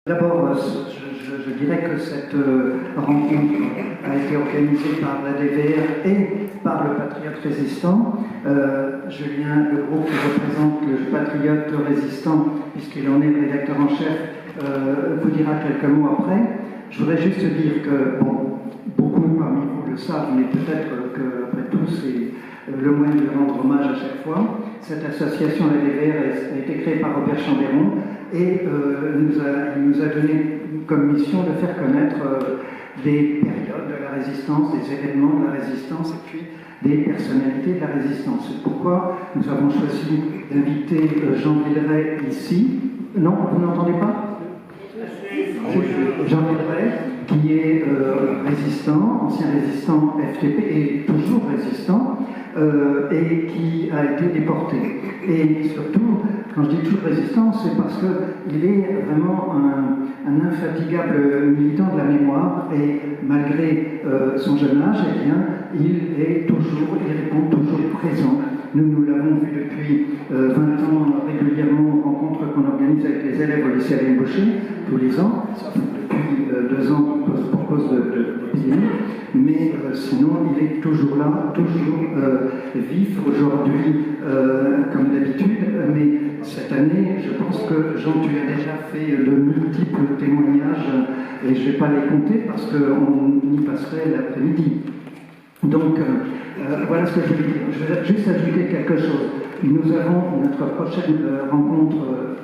D'abord, je dirais que cette rencontre a été organisée par la DVR et par le Patriote Résistant. Julien, le groupe qui représente le Patriote Résistant, puisqu'il en est le rédacteur en chef, vous dira quelques mots après. Je voudrais juste dire que, bon, beaucoup parmi vous le savent, mais peut-être qu'après tout, c'est le moyen de rendre hommage à chaque fois. Cette association, la DVR, a été créée par Robert Chambéron et il nous a donné comme mission de faire connaître des périodes de la résistance, des événements de la résistance et puis des personnalités de la résistance. C'est pourquoi nous avons choisi d'inviter Jean Villeray ici. Non, vous n'entendez pas ? Jean Villeray, qui est résistant, ancien résistant FTP et toujours résistant, et qui a été déporté. Et surtout, quand je dis toujours résistant, c'est parce qu'il est vraiment un infatigable militant de la mémoire, et malgré son jeune âge, eh bien, il répond toujours présent. Nous l'avons vu depuis 20 ans régulièrement aux rencontres qu'on organise avec les élèves au lycée Alain Boucher, tous les ans, depuis 2 ans pour cause de l'épidémie, mais sinon il est toujours là, toujours vif aujourd'hui comme d'habitude, mais cette année je pense que Jean, tu as déjà fait de multiples témoignages et je ne vais pas les compter parce qu'on y passerait l'après-midi. Donc, voilà ce que je veux dire. Je vais juste ajouter quelque chose. Nous avons notre prochaine rencontre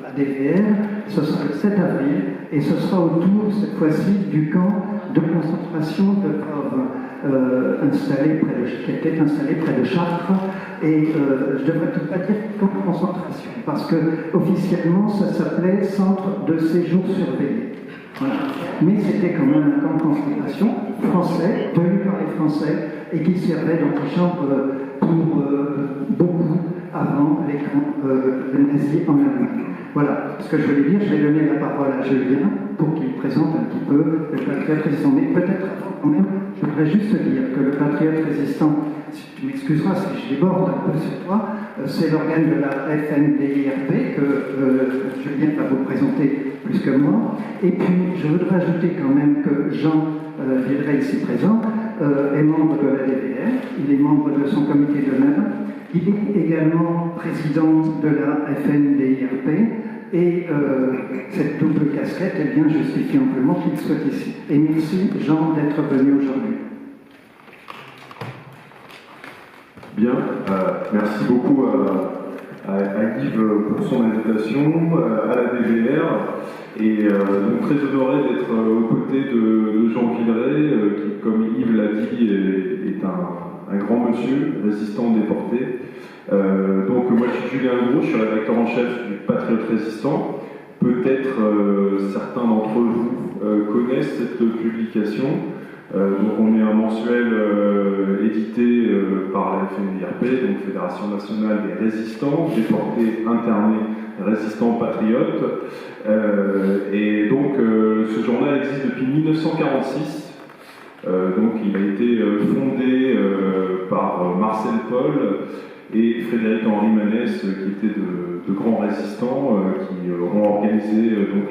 à DVR, ce sera le 7 avril, et ce sera autour, cette fois-ci, du camp de concentration de Cove, qui était installé près de Chartres. Et je ne devrais peut-être pas dire camp de concentration, parce que officiellement, ça s'appelait Centre de séjour surveillé. Voilà. Mais c'était quand même un camp de concentration français, tenu par les Français, et qui servait d'antichambre pour beaucoup avant les camps nazis en Allemagne. Voilà ce que je voulais dire. Je vais donner la parole à Julien pour qu'il présente un petit peu le Patriote Résistant. Mais peut-être quand même, je voudrais juste dire que le Patriote Résistant, tu m'excuseras si je déborde un peu sur toi, c'est l'organe de la FNDIRP que Julien va vous présenter plus que moi. Et puis, je voudrais ajouter quand même que Jean Villeray, ici présent, est membre de la DVR, il est membre de son comité d'honneur, il est également président de la FNDIRP, et cette double casquette est bien justifie amplement qu'il soit ici. Et merci Jean d'être venu aujourd'hui. Bien, merci beaucoup à Yves pour son invitation, à la DVR, et donc très honoré d'être aux côtés de Jean Villeray, qui, comme Yves l'a dit, est un grand monsieur, résistant déporté. Donc moi je suis Julien Gros, je suis rédacteur en chef du Patriote Résistant. Peut-être certains d'entre vous connaissent cette publication. Donc on est un mensuel édité par la FNDIRP, donc Fédération Nationale des Résistants, déportés, internés, résistants, patriotes. Et donc ce journal existe depuis 1946. Donc il a été fondé par Marcel Paul et Frédéric-Henri Manès, qui étaient de grands résistants, qui ont organisé donc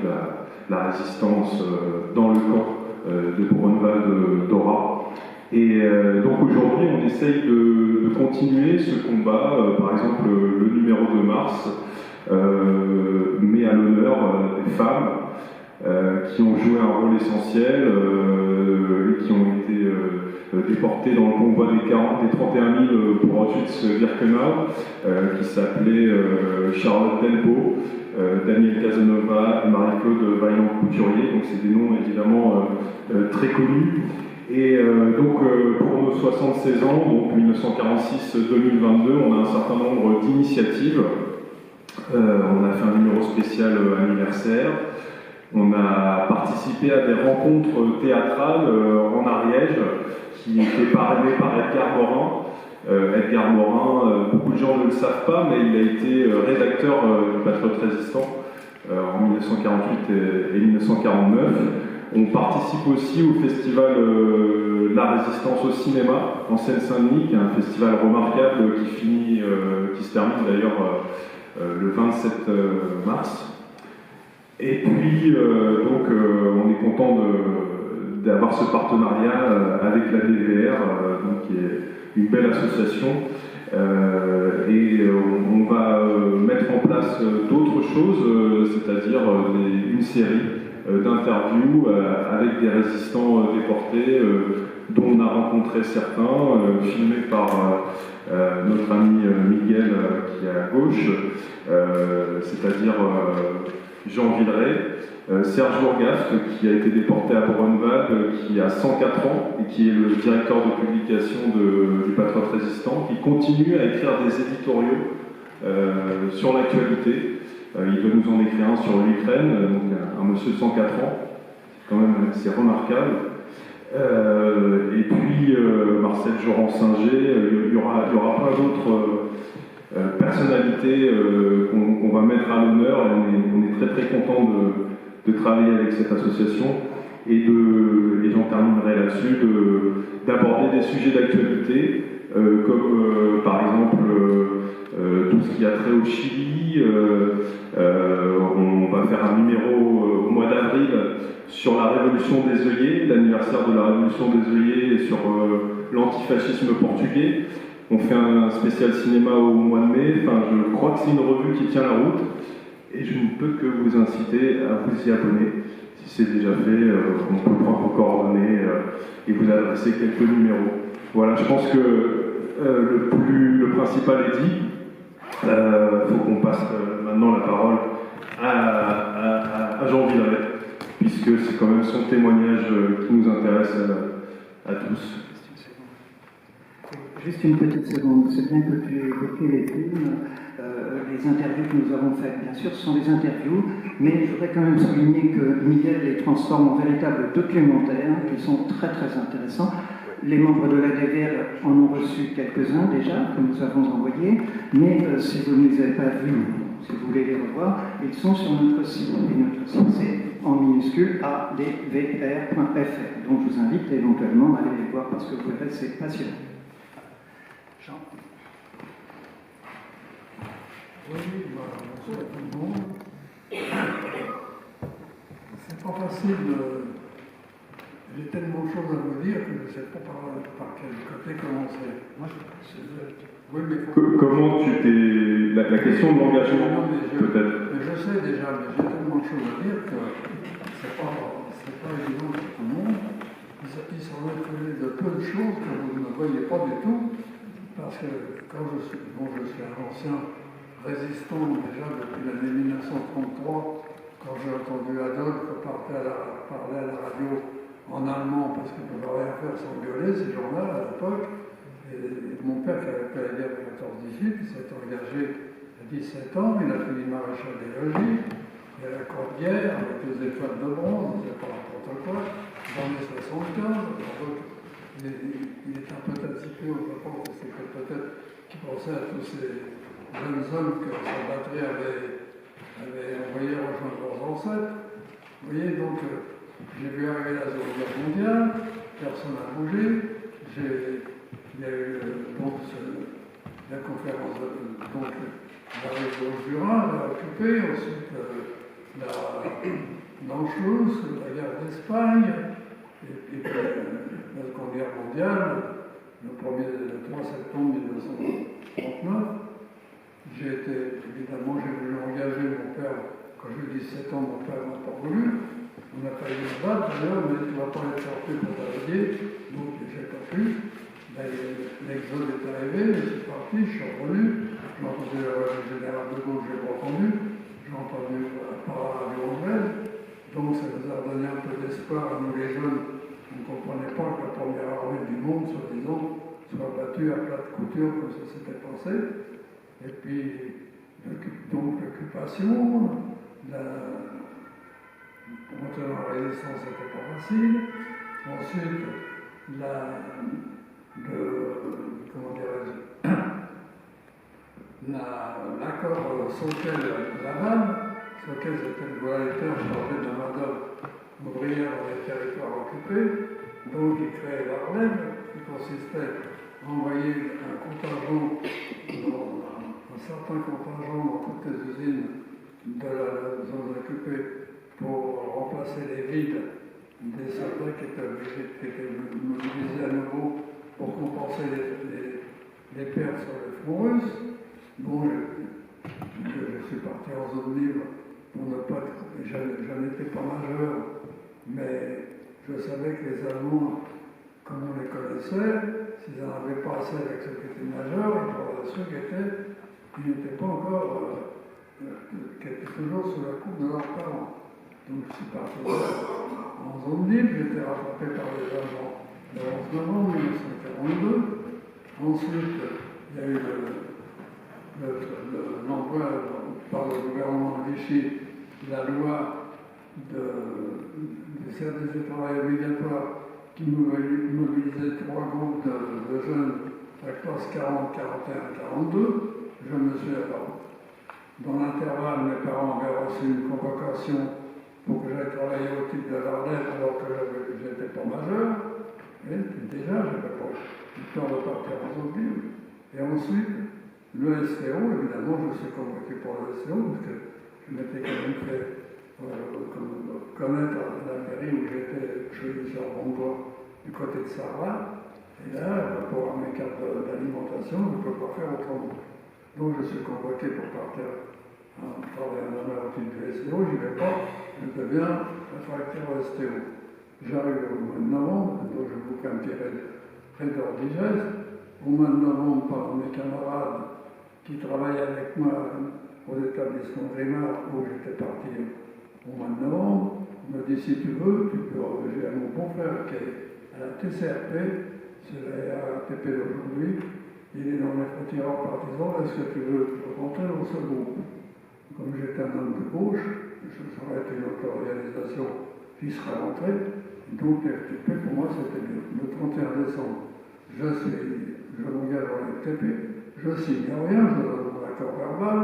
la résistance dans le camp de Buchenwald-Dora. Et donc aujourd'hui, on essaye de continuer ce combat. Par exemple, le numéro de mars met à l'honneur des femmes qui ont joué un rôle essentiel et qui ont été déportées dans le convoi des 31 000 pour Auschwitz-Birkenau, qui s'appelait Charlotte Delbo, Daniel Casanova et Marie-Claude Vaillant-Couturier. Donc c'est des noms évidemment très connus. Et donc pour nos 76 ans, donc 1946-2022, on a un certain nombre d'initiatives. On a fait un numéro spécial anniversaire. On a participé à des rencontres théâtrales en Ariège qui étaient parrainées par Edgar Morin. Edgar Morin, beaucoup de gens ne le savent pas, mais il a été rédacteur du Patriote Résistant en 1948 et 1949. On participe aussi au festival La Résistance au cinéma en Seine-Saint-Denis, qui est un festival remarquable qui se termine d'ailleurs le 27 mars. Et puis, on est content d'avoir ce partenariat avec la DVR, donc, qui est une belle association. On va mettre en place d'autres choses, c'est-à-dire une série d'interviews avec des résistants déportés, dont on a rencontré certains, filmés par notre ami Miguel qui est à gauche, c'est-à-dire Jean Villeray, Serge Lourgaft qui a été déporté à Buchenwald, qui a 104 ans et qui est le directeur de publication du Patriote Résistant, qui continue à écrire des éditoriaux sur l'actualité. Il doit nous en écrire un sur l'Ukraine, donc un monsieur de 104 ans, c'est remarquable. Et puis Marcel Joran-Singer, il y aura plein d'autres personnalités qu'on va mettre à l'honneur, et on est très très content de travailler avec cette association et j'en terminerai là-dessus, d'aborder des sujets d'actualité comme par exemple tout ce qui a trait au Chili. On va faire un numéro au mois d'avril sur la révolution des œillets, l'anniversaire de la révolution des œillets et sur l'antifascisme portugais. On fait un spécial cinéma au mois de mai. Enfin, je crois que c'est une revue qui tient la route et je ne peux que vous inciter à vous y abonner. Si c'est déjà fait, on peut prendre vos coordonnées et vous adresser quelques numéros. Voilà, je pense que le principal est dit. Il faut qu'on passe maintenant la parole à Jean Villeray, puisque c'est quand même son témoignage qui nous intéresse à tous. Juste une petite seconde, c'est bien que tu aies évoqué les films, les interviews que nous avons faites. Bien sûr, ce sont des interviews, mais je voudrais quand même souligner que Miguel les transforme en véritables documentaires qui sont très très intéressants. Les membres de la DVR en ont reçu quelques-uns déjà, que nous avons envoyés, mais si vous ne les avez pas vus, si vous voulez les revoir, ils sont sur notre site. Et notre site, c'est en minuscule advr.fr. Donc je vous invite éventuellement à aller les voir parce que vous verrez, c'est passionnant. Jean. Oui, bonjour à tout le monde. C'est pas facile. J'ai tellement de choses à vous dire que je ne sais pas par quel côté commencer. Moi, oui, mais comment tu t'es... La question de l'engagement, peut-être. Mais je sais déjà, mais j'ai tellement de choses à dire que c'est pas évident pour tout le monde. Il s'en est trouvé de peu de choses que vous ne voyez pas du tout, parce que quand je suis un ancien résistant déjà depuis l'année 1933, quand j'ai entendu Adolphe parler à la radio en allemand parce qu'il ne pouvait rien faire sans gueuler, ces gens-là à l'époque. Et mon père qui avait fait la guerre de 14-18, il s'est engagé à 17 ans, il a fini maréchal des logis, il y a la Croix-de-Guerre avec les étoiles de bronze, c'est pas n'importe quoi, dans les 75, donc il est un peu taciturne, je pense que c'est peut-être qu'il pensait à tous ces jeunes hommes que sa patrie avait envoyés rejoindre leurs ancêtres. Vous voyez, donc j'ai vu arriver la Seconde Guerre mondiale, personne n'a bougé. Il y a eu la conférence, donc la région du Rhin, elle a occupé, ensuite l'Anschluss, la guerre d'Espagne, et puis la Seconde Guerre mondiale, le 3 septembre 1939. J'ai voulu engager mon père, quand j'ai eu 17 ans, mon père n'a pas voulu. On n'a pas eu de battre d'ailleurs, mais tu ne vas pas être sorti pour travailler, donc j'ai pas pu. L'exode est arrivé, je suis parti, je suis revenu. J'ai entendu le général de Gaulle, je n'ai pas entendu. J'ai entendu par la radio anglaise. Donc ça nous a donné un peu d'espoir à nous les jeunes. On ne comprenait pas que la première armée du monde, soi-disant, soit battue à plat de couture comme ça s'était passé. Et puis, donc l'occupation, pour monter dans la résistance, c'était pas facile. Ensuite, l'accord Sauquel Laval, Sauquel c'était le volontaire chargé de la main-d'œuvre ouvrière dans les territoires occupés, donc il créait la relève, qui consistait à envoyer un certain contingent dans toutes les usines de la zone occupée pour remplacer les vides des soldats qui étaient mobilisés à nouveau pour compenser les pertes sur le front russe. Bon, je suis parti en zone libre pour ne pas être. Je n'étais pas majeur, mais je savais que les Allemands, comme on les connaissait, s'ils n'en avaient pas assez avec ceux qui étaient majeurs, ils prenaient ceux qui n'étaient pas encore, qui étaient toujours sous la coupe de leurs parents. Donc je suis parti en zone libre, j'ai été rattrapé par les agents le 11 novembre 1942. Ensuite, il y a eu l'envoi par le gouvernement de Vichy la loi du service du travail obligatoire qui mobilisait 3 groupes de jeunes, la classe 40, 41, 42. Je me suis alors, dans l'intervalle, mes parents avaient reçu une convocation pour que j'aille travailler au type de l'Ardèche alors que je n'étais pas majeur. Et déjà, je n'avais pas eu le temps de partir en zone libre. Et ensuite, le STO, évidemment, je suis convoqué pour le STO parce que je m'étais quand même fait connaître à la mairie où j'étais, je suis sur Bongois, du côté de Sarlat. Et là, pour avoir mes cartes d'alimentation, je ne peux pas faire autrement. Donc je suis convoqué pour partir travailler en amont au type du STO, je n'y vais pas, je deviens réfractaire au STO. J'arrive au mois de novembre, donc je vous fais un petit raideur digeste. Au mois de novembre, par mes camarades qui travaillaient avec moi aux établissements Grimard, où j'étais parti au mois de novembre, me dit si tu veux, j'ai mon beau-frère qui est à la TCRP, c'est la RATP d'aujourd'hui, il est dans les francs-tireurs partisans, est-ce que tu veux rentrer dans ce groupe? Comme j'étais un homme de gauche, ça aurait été une autre organisation qui serait rentrée, donc l'FTP pour moi c'était le 31 décembre. Je m'engage dans l'FTP, je signe rien, je donne mon accord verbal,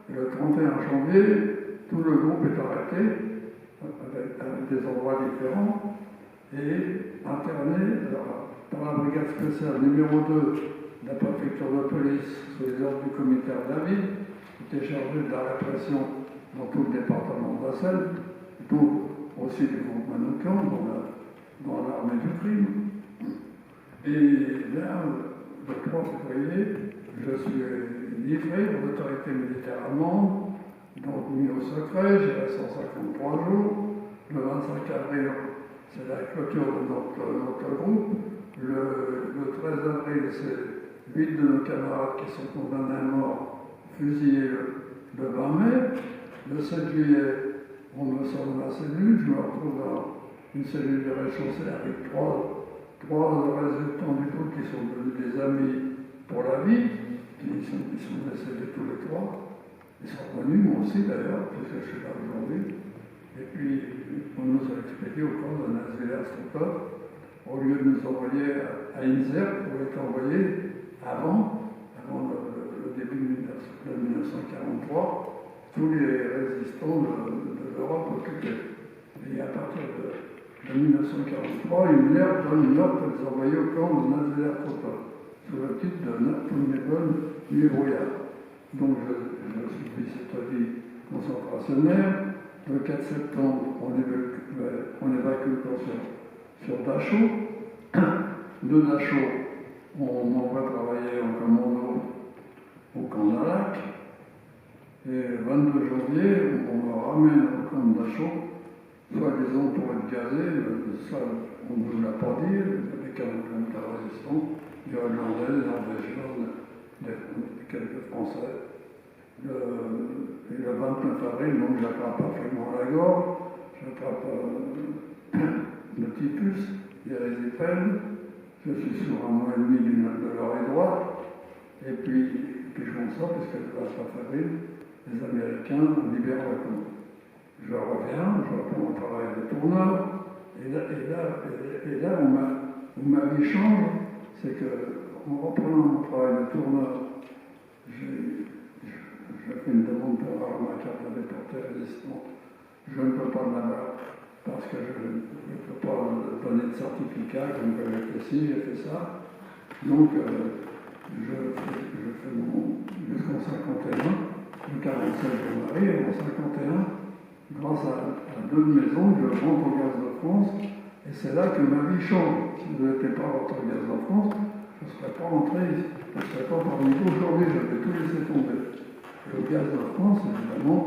et le 31 janvier, tout le groupe est arrêté, avec des endroits différents, et interné par la brigade spéciale numéro 2 de la préfecture de police sous les ordres du commissaire David, qui était chargé de la répression dans tout le département de la Seine, donc aussi du groupe Manoukian, dans l'armée du crime. Et là, le 3 février, je suis livré aux autorités militaires allemandes, donc mis au secret, j'ai resté 153 jours. Le 25 avril, c'est la clôture de notre groupe. Le 13 avril, c'est 8 de nos camarades qui sont condamnés à mort, fusillés le 20 mai. Le 7 juillet, on me sort de ma cellule, je me retrouve dans une cellule de rez-de-chaussée avec trois résultants du groupe qui sont devenus des amis pour la vie, ils sont décédés tous les trois. Ils sont revenus, moi aussi d'ailleurs, puisque je suis là aujourd'hui. Et puis, on nous a expédiés au camp de Nazviller-Struthof, au lieu de nous envoyer à Inzer, où étaient envoyés avant le début de 1943, tous les résistants de l'Europe occupée. Et à partir de 1943, Himmler donne une ordre de les envoyer au camp de Nazviller-Struthof, sous le titre de Napolnéon Nuit-Brouillard. Donc je suis cette vie concentrationnaire. Le 4 septembre, on évacue le camp sur Dachau. De Dachau, on m'envoie travailler en commando au camp d'Alac. Et le 22 janvier, on me ramène au camp de Dachau, soi-disant pour être gazé, ça on ne nous l'a pas dit, avec un résistant, des Hollandais, des Norvégiens, quelques Français. Et le 29 avril, donc j'attrape parfaitement la gorge, j'attrape le typhus, l'érysipèle, je suis sur 1 mois et demi de l'oreille droite, et puis je m'en sors parce que le 29 avril, les Américains libèrent le camp. Je reviens, je reprends mon travail de tourneur, et là où ma vie change, c'est qu'en reprenant mon travail de tourneur, je fais une demande pour avoir ma carte de déporté résistant. Je ne peux pas l'avoir parce que je ne peux pas donner de certificat comme j'ai fait ci, j'ai fait ça. Donc, je fais jusqu'en 51. En 47, je me marie, et en 51, grâce à 2 maisons, je rentre au Gaz de France, et c'est là que ma vie change. Si je n'étais pas rentré au Gaz de France, je ne serais pas rentré ici. Je ne serais pas parmi vous aujourd'hui, j'avais tout laissé tomber. Et au Gaz de France, évidemment,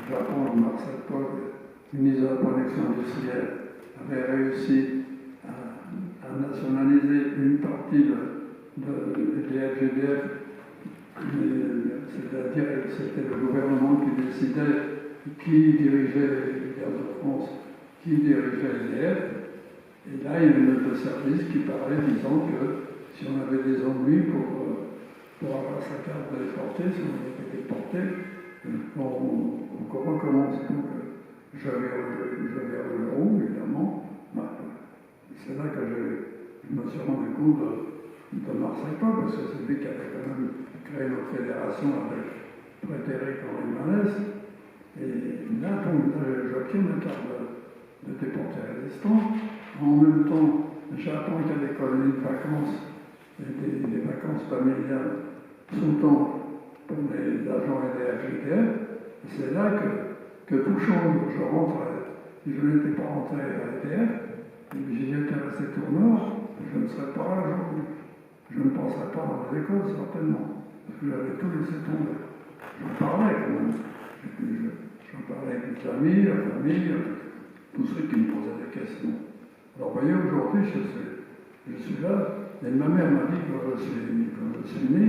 j'apprends que Marcel Paul, ministre de la Production industrielle, avait réussi à nationaliser une partie des FGDF, c'est-à-dire que c'était le gouvernement qui décidait qui dirigeait le Gaz de France, qui dirigeait EDF. Et là, il y a une note de service qui parlait disant que si on avait des ennuis pour avoir sa carte d'exporter, si on était déporté, on recommence. Donc, j'avais le roux, évidemment. C'est là que je me suis rendu compte de Marcel Paul, parce que c'est lui qui avait quand même créé notre fédération avec Frédéric Henri Manès. Et là, j'obtiens ma carte de déporté résistant. En même temps, j'apprends qu'il y a des colonies de vacances, et des vacances familiales tout le temps pour les agents et les FGDF. C'est là que tout change. Je n'étais pas rentré à EDF, si j'étais resté tourneur, je ne serais pas là aujourd'hui. Je ne penserais pas dans les écoles, certainement, parce que j'avais tout laissé tomber. J'en parlais quand même. J'en parlais avec les amis, la famille, avec tous ceux qui me posaient des questions. Alors, vous voyez, aujourd'hui, je suis là, et ma mère m'a dit, quand je suis né,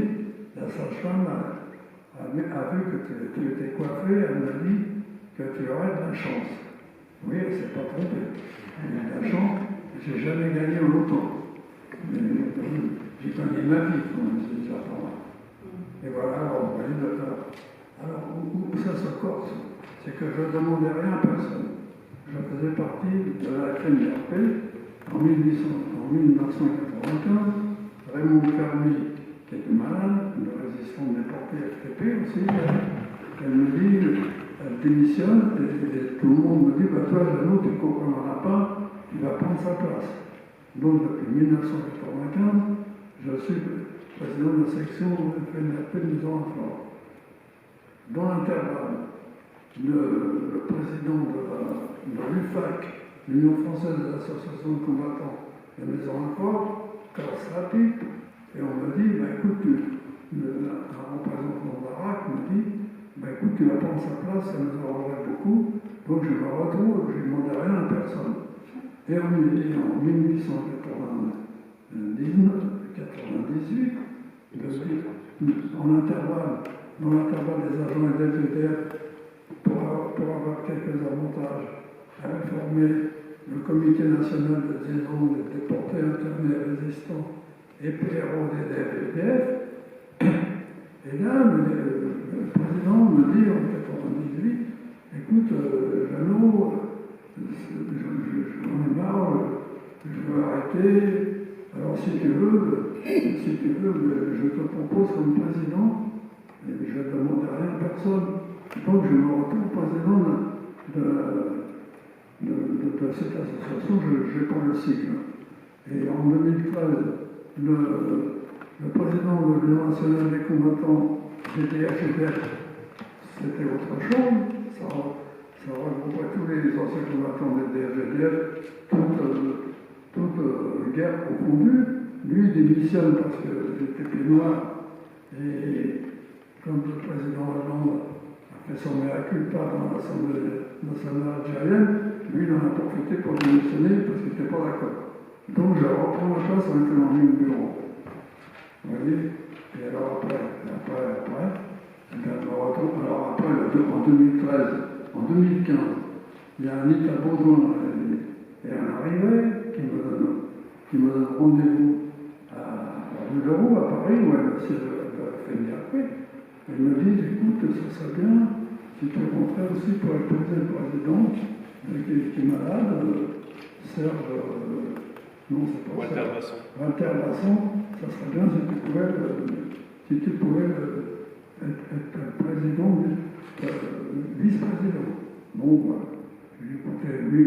la sage-femme a vu que tu étais coiffé, elle m'a dit que tu aurais de la chance. Oui, elle ne s'est pas trompée. Elle a eu de la chance, j'ai jamais gagné au loto. J'ai gagné ma vie, comme je disais par là. Et voilà, alors, vous voyez, alors où ça se corse? C'est que je ne demandais rien à personne. Je faisais partie de la CNRP en 1995. Raymond Fermi, qui était malade, le résistant déporté FTP aussi, elle me dit, elle démissionne, et tout le monde me dit, bah, toi, Jeannot, tu ne comprendras pas, tu vas prendre sa place. Donc, depuis 1995, je suis président de la section de FNRP de Maison Enfant. Dans l'intervalle, le président de l'UFAC, l'Union française de l'association de combattants de Maison Enfant, casse la pipe, et on me dit, bah, écoute, un représentant de la RAC me dit, bah, écoute, tu vas prendre sa place, ça nous arrangerait beaucoup, donc je me retrouve, je ne demande rien à personne. Et en 1898, dans l'intervalle des agents et des FGDF, pour avoir quelques avantages, à réformer le Comité national de liaison des déportés internés résistants et PRO des FGDF. Et là, le président me dit en 1998, écoute, Jeannot, j'en ai marre, je veux arrêter. Alors si tu veux, je te propose comme président, et je ne demande rien à personne. Donc je me retrouve président de cette association, je prends le sigle. Et en 2013, le président de l'Union nationale des combattants GDF, c'était autre chose, ça regroupait tous les anciens combattants des DFGDF, toute guerre confondue. Lui, il démissionne parce qu'il était pied noir. Et comme le président Hollande a fait son mea culpa dans l'Assemblée nationale algérienne, lui, il en a profité pour démissionner parce qu'il n'était pas d'accord. Donc, je reprends la place en étant en ligne bureau. Vous voyez? Et alors après, en 2013, en 2015, il y a Anita Baudouin et un arrivé qui me donne rendez-vous à Bureau, à Paris, où elle aussi fait une après. Elle me dit, écoute, ce serait bien si tu rentrais aussi pour épouser le président qui est malade, Serge, non, c'est pas ça. Walter Basson, ça serait bien si tu pouvais être président, vice-président. Bon, voilà. J'ai écouté, lui,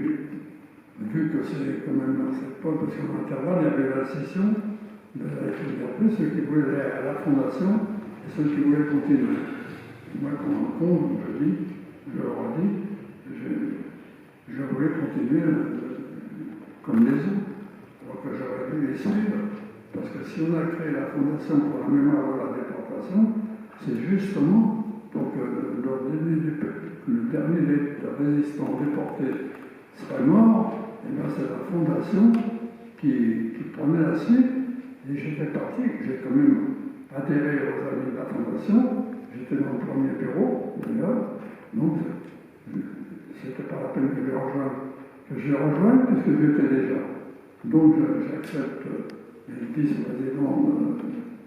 vu que c'est quand même Marcel Paul, parce qu'en intervalle, il y avait la session de la FNRP, ceux qui voulaient aller à la fondation et ceux qui voulaient continuer. Moi, quand on compte, je leur dis, je voulais continuer comme les autres. Donc j'aurais dû les suivre, parce que si on a créé la Fondation pour la mémoire de la déportation, c'est justement pour que le dernier résistant déporté serait mort, et bien c'est la Fondation qui prenait la suite, et j'ai fait partie, j'ai quand même adhéré aux amis de la Fondation, j'étais dans le premier bureau, d'ailleurs, donc c'était pas la peine que je les rejoigne, puisque j'étais déjà. Donc j'accepte les vice-présidents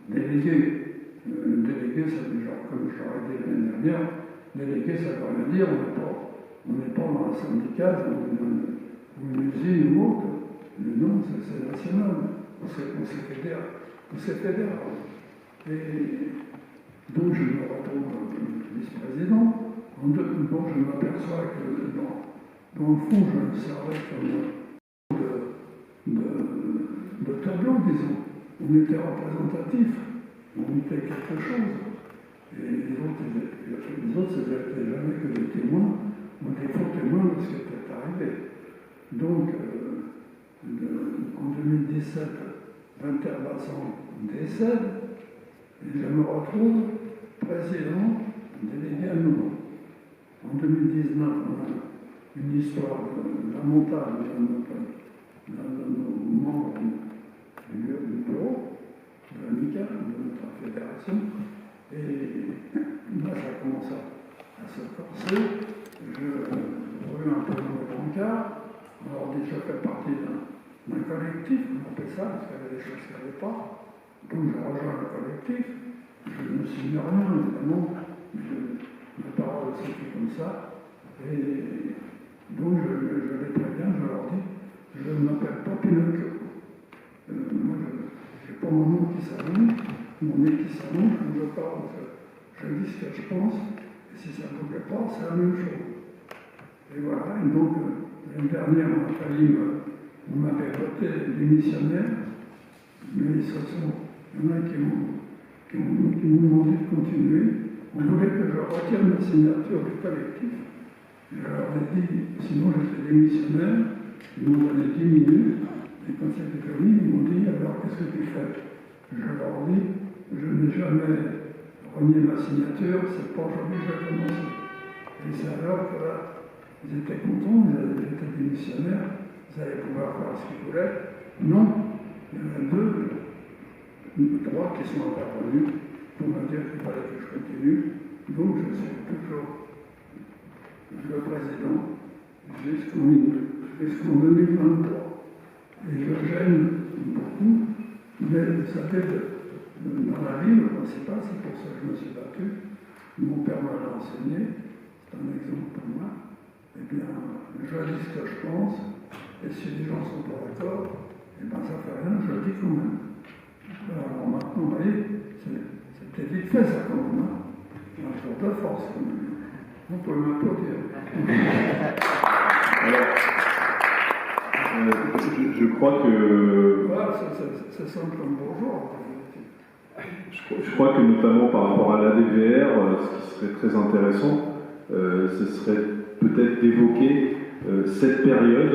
délégués. Délégué, ça veut dire, comme je l'aurais dit l'année dernière, délégué, ça veut rien dire, on n'est pas dans un syndicat, dans une usine ou autre. Non, c'est national. On s'est fédéré. Et donc je me retrouve vice-président. Donc je m'aperçois que dans le fond, je me servais comme de tableau, disons. On était représentatif, on était quelque chose. Et les autres, c'était jamais que des témoins, ou des faux témoins de ce qui était arrivé. Donc, en 2017, Winterbasson décède, et je me retrouve président délégué à nouveau. En 2019, on a une histoire de la montagne d'un de nos membres du bureau, de l'amicale, de notre fédération, et là ça commence à se corser. Je remue un peu dans le brancard, on leur dit que je fais partie d'un collectif, on appelle ça, parce qu'il y avait des choses qu'il n'y avait pas. Donc je rejoins le collectif, je ne signe rien évidemment, ma parole c'est fait comme ça, et donc je les préviens, je leur dis, je ne m'appelle pas Pinocchio. Moi, je n'ai pas mon nom qui s'allonge, mon nez qui s'allonge quand je parle. Je dis ce que je pense, et si ça ne vous plaît pas, c'est la même chose. Et voilà, et donc, l'année dernière, on m'avait voté démissionnaire, mais il y en a qui m'ont demandé de continuer. On voulait que je retire ma signature du collectif. Je leur ai dit, sinon j'étais démissionnaire, ils m'ont donné 10 minutes, et quand c'était fini, ils m'ont dit, alors qu'est-ce que tu fais? Je leur ai dit, je n'ai jamais renié ma signature, c'est pas aujourd'hui que je vais commencer. Et c'est alors que là, ils étaient contents, ils étaient démissionnaires, ils allaient pouvoir faire ce qu'ils voulaient. Non, il y en a trois qui sont intervenus pour me dire qu'il fallait que je continue. Donc je suis toujours le président jusqu'en 2023. Et je gêne beaucoup, mais vous savez, dans la vie, le principal, c'est pour ça que je me suis battu. Mon père m'a enseigné, c'est un exemple pour moi. Eh bien, je dis ce que je pense, et si les gens ne sont pas d'accord, eh bien ça ne fait rien, je le dis quand même. Alors maintenant, vous voyez, c'était vite fait ça quand même, hein. Un tour de force quand même. On peut m'applaudir. Je crois que... Voilà, c'est simple comme bonjour. Je crois que notamment par rapport à l'ADVR, ce qui serait très intéressant, ce serait peut-être d'évoquer cette période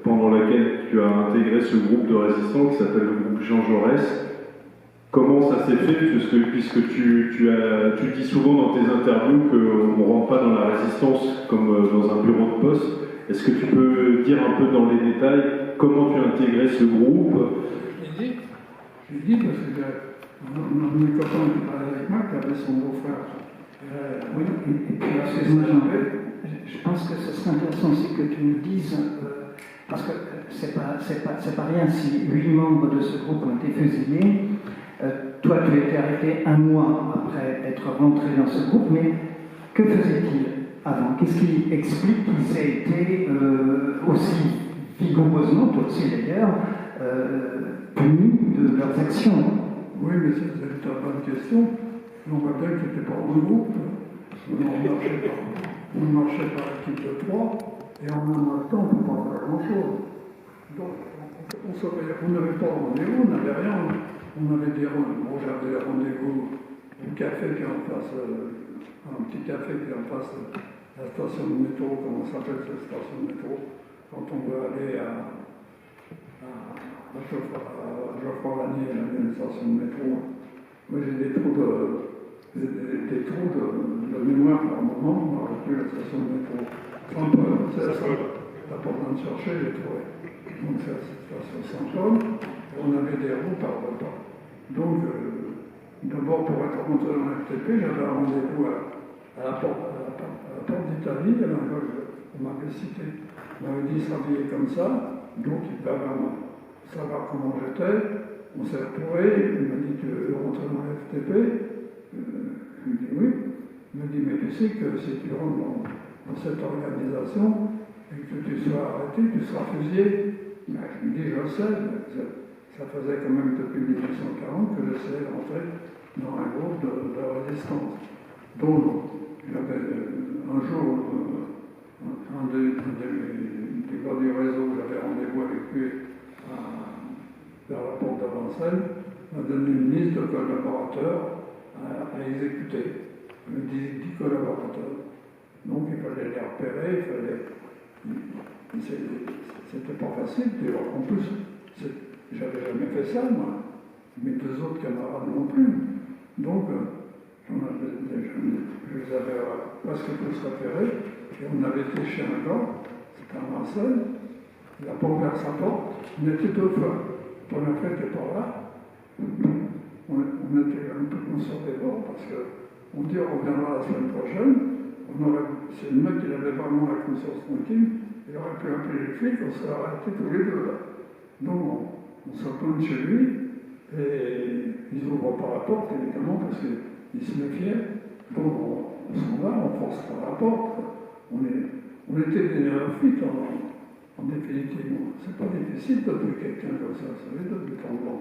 pendant laquelle tu as intégré ce groupe de résistants qui s'appelle le groupe Jean Jaurès. Comment ça s'est fait, puisque tu dis souvent dans tes interviews qu'on ne rentre pas dans la résistance comme dans un bureau de poste. Est-ce que tu peux dire un peu dans les détails comment tu as intégré ce groupe? J'ai dit parce que un de mes copains qui parlait avec moi, qui avait son beau-frère. Oui, et puis excuse-moi, je pense que ce serait intéressant aussi que tu nous dises, parce que c'est pas rien si 8 membres de ce groupe ont été fusillés. Toi, tu as été arrêté 1 mois après être rentré dans ce groupe, mais que faisait-il avant? Qu'est-ce qui explique qu'ils aient été aussi vigoureusement, toi aussi d'ailleurs, punis de leurs actions? Oui, mais c'est une bonne question. On voit bien que c'était pas un groupe. On marchait par équipe de 3, et en un mois de temps, on ne peut pas faire grand-chose. Donc, on n'avait pas de rendez-vous, on n'avait rien. On avait des rendez-vous au café qui est en face, un petit café qui est en face la station de métro, comment s'appelle cette station de métro, quand on veut aller à Geoffroy-Lanier, la station de métro. Moi j'ai des trous de mémoire par moment, on n'a plus la station de métro. C'est ça, la porte de chercher, j'ai trouvé. Donc c'est la station Saint-Paul, et on avait des routes par repas. Donc, d'abord pour être rentré dans la FTP, j'avais un rendez-vous à la porte d'Italie, il y avait un gars, on m'avait cité, on m'avait dit s'habiller comme ça, donc il devait savoir comment j'étais. On s'est retrouvés, il m'a dit tu veux rentrer dans la FTP, je lui ai dit oui. Il m'a dit mais tu sais que si tu rentres dans cette organisation et que tu sois arrêté, tu seras fusillé. Je lui ai dit je le sais, ça faisait quand même depuis 1840 que j'essayais de rentrer dans un groupe de résistance. Donc j'avais un jour un des gars du réseau, j'avais rendez-vous avec lui vers la porte de Vincennes, m'a donné une liste de collaborateurs à exécuter. 10 collaborateurs. Donc il fallait les repérer, c'était pas facile. En plus, j'avais jamais fait ça, moi. Mes 2 autres camarades non plus. Donc, je les avais presque tous repérés. Et on avait été chez un gars, c'était un Marcel, il n'a pas ouvert sa porte, on était 2 fois. La première fois, il n'était pas là. On était un peu sur des bords parce qu'on dit on reviendra la semaine prochaine. C'est le mec qui avait vraiment la conscience tranquille, il aurait pu appeler les flics, on serait arrêtés tous les 2 là. Donc on se retourne chez lui et ils n'ouvrent pas la porte évidemment parce qu'ils se méfiaient. Donc on s'en va, on force pas la porte. On était des néophytes en définitive. C'est pas difficile de tuer quelqu'un comme ça veut dire du temps blanc.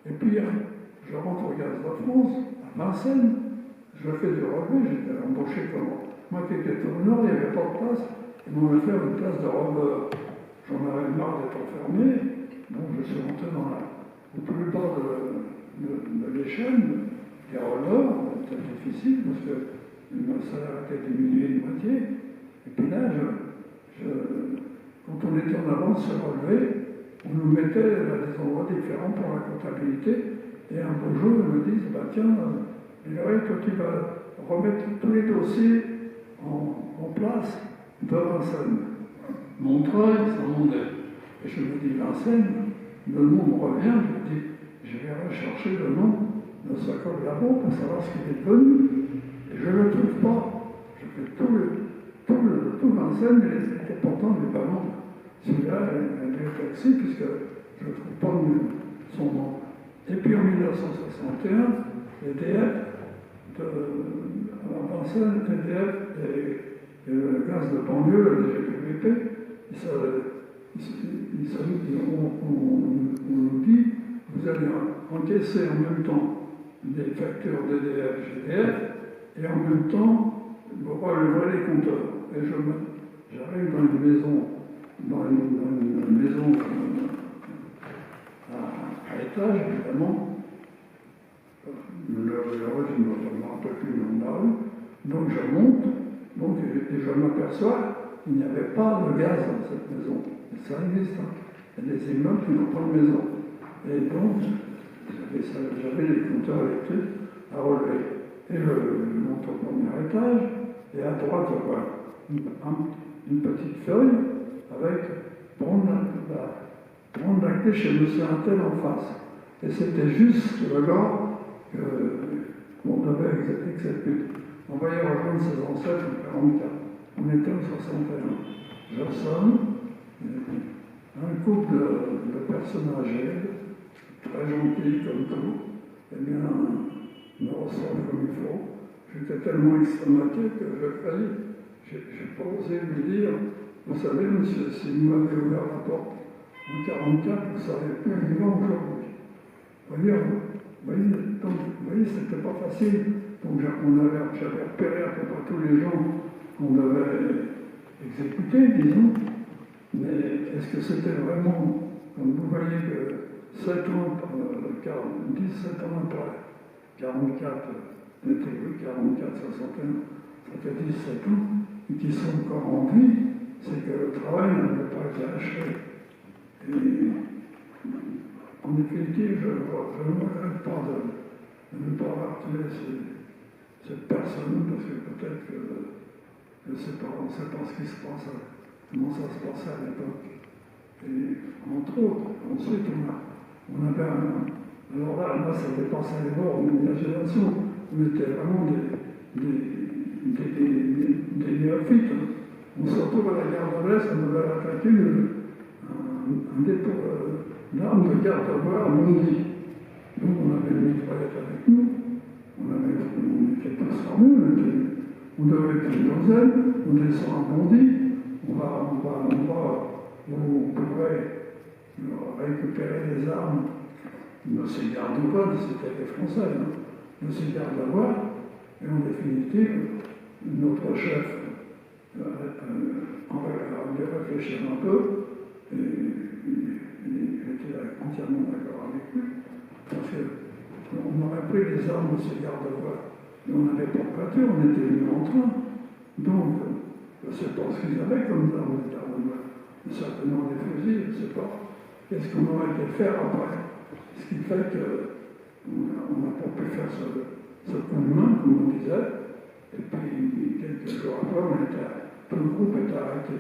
Et puis je rentre au Gaz de France, à Vincennes, je fais du relevé, j'étais embauché comme moi qui étais tourneur, il n'y avait pas de place, ils m'ont fait une place de releveur. J'en avais marre d'être enfermé, donc je suis rentré au plus bas de l'échelle des releveurs. C'était difficile parce que le salaire était diminué de moitié. Et puis là, quand on était en avance sur relevé, on nous mettait à des endroits différents pour la comptabilité. Et un beau jour, ils me disent, bah tiens, toi tu vas remettre tous les dossiers en place de Vincennes. Montreuil, ça montait. Et je me dis, Vincennes, le nom me revient, je me dis, je vais rechercher le nom de ce collabo pour savoir ce qu'il est devenu. Et je ne le trouve pas. Je fais tout Vincennes, et pourtant il n'est pas long. Celui-là, il est taxi, puisque je ne trouve pas son nom. Et puis en 1961, l'EDF, à Vincennes, l'EDF et le gaz de banlieue, le DGPVP, on nous dit, vous allez encaisser en même temps des factures d'EDF, GDF, et en même temps, vous releverez les compteurs. Et j'arrive dans une maison à étage, évidemment. Le régime, je ne me rappelle plus le nom de la rue. Donc je monte, et je m'aperçois qu'il n'y avait pas de gaz dans cette maison. Et ça existe. Il y a des immeubles qui n'ont pas de maison. Et donc, j'avais les compteurs électriques à relever. Et je monte au premier étage, et à droite, je vois une petite feuille avec prendre la clé chez M. Intel en face. Et c'était juste le gars qu'on devait exécuter. On va y rejoindre ses ancêtres en 44. On était en 61. Je sonne, un couple de personnes âgées, très gentilles comme tout, eh bien, me reçoivent comme il faut. J'étais tellement extrêmé que j'ai pas osé lui dire, vous savez, monsieur, si vous m'avez ouvert la porte en 44, vous ne seriez plus vivant aujourd'hui. Vous voyez, c'était pas facile. Donc j'avais repéré à peu près tous les gens qu'on devait exécuter, disons. Mais est-ce que c'était vraiment, comme vous voyez que 7 ans, 17 ans après, 44, 44, 61, ça fait 17 ans, qui sont encore en vie, c'est que le travail n'avait pas été achevé. Et en définitive, je ne regrette pas de ne pas avoir tué cette personne, parce que peut-être que je ne sais pas, on ne sait pas ce qui se passe, comment ça se passait à l'époque. Et entre autres, ensuite, on avait alors là, ça dépassait les bords de l'imagination. On était vraiment des néophytes. On se retrouve à la gare de l'Est, on avait attaqué un dépôt d'armes de garde-à-bois à Bondy. Donc on avait une mitraillette avec nous, on était tous armés, on devait être une douzaine, on descend à Bondy, on pourrait récupérer les armes de ces gardes-bois, c'était les Français, de ces gardes-bois, et en définitive, notre chef a dû réfléchir un peu, et j'étais entièrement d'accord avec lui, parce qu'on aurait pris les armes de ces gardes-bois, mais on n'avait pas de voiture, on était venus en train, donc je ne sais pas ce qu'ils avaient comme armes de garde-bois, certainement des fusils, je ne sais pas, qu'est-ce qu'on aurait été faire après. Ce qui fait qu'on n'a pas pu faire ce point de main, comme on disait, et puis quelques jours après, tout le groupe était arrêté.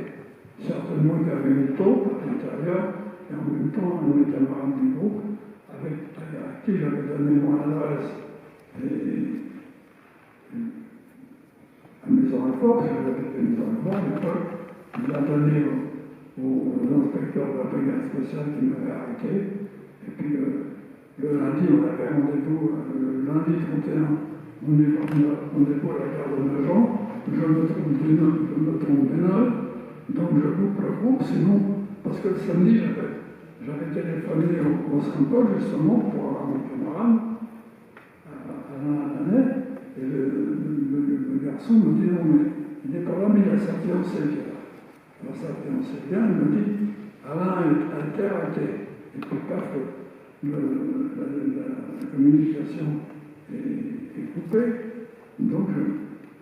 Certainement qu'il y avait une taupe à l'intérieur, et en même temps, un de mes camarades du groupe, à qui j'avais donné mon adresse à Maison Alfort, j'avais fait Maison Alfort à l'époque, il l'a donné aux inspecteurs de la brigade spéciale qui m'avaient arrêté. Et puis le lundi, on avait rendez-vous, le lundi 31, on est pour la gare de Nogent, je me trompe d'une heure, donc je coupe le groupe, sinon, parce que le samedi, j'avais téléphoné au Saint-Paul justement pour avoir mon camarade, Alain Alanet, et le garçon me dit non, mais il n'est pas là, mais il a sa fiancée qui est là. Alors sa fiancée vient, il me dit Alain a été arrêté. Et puis paf, la communication est coupée. Donc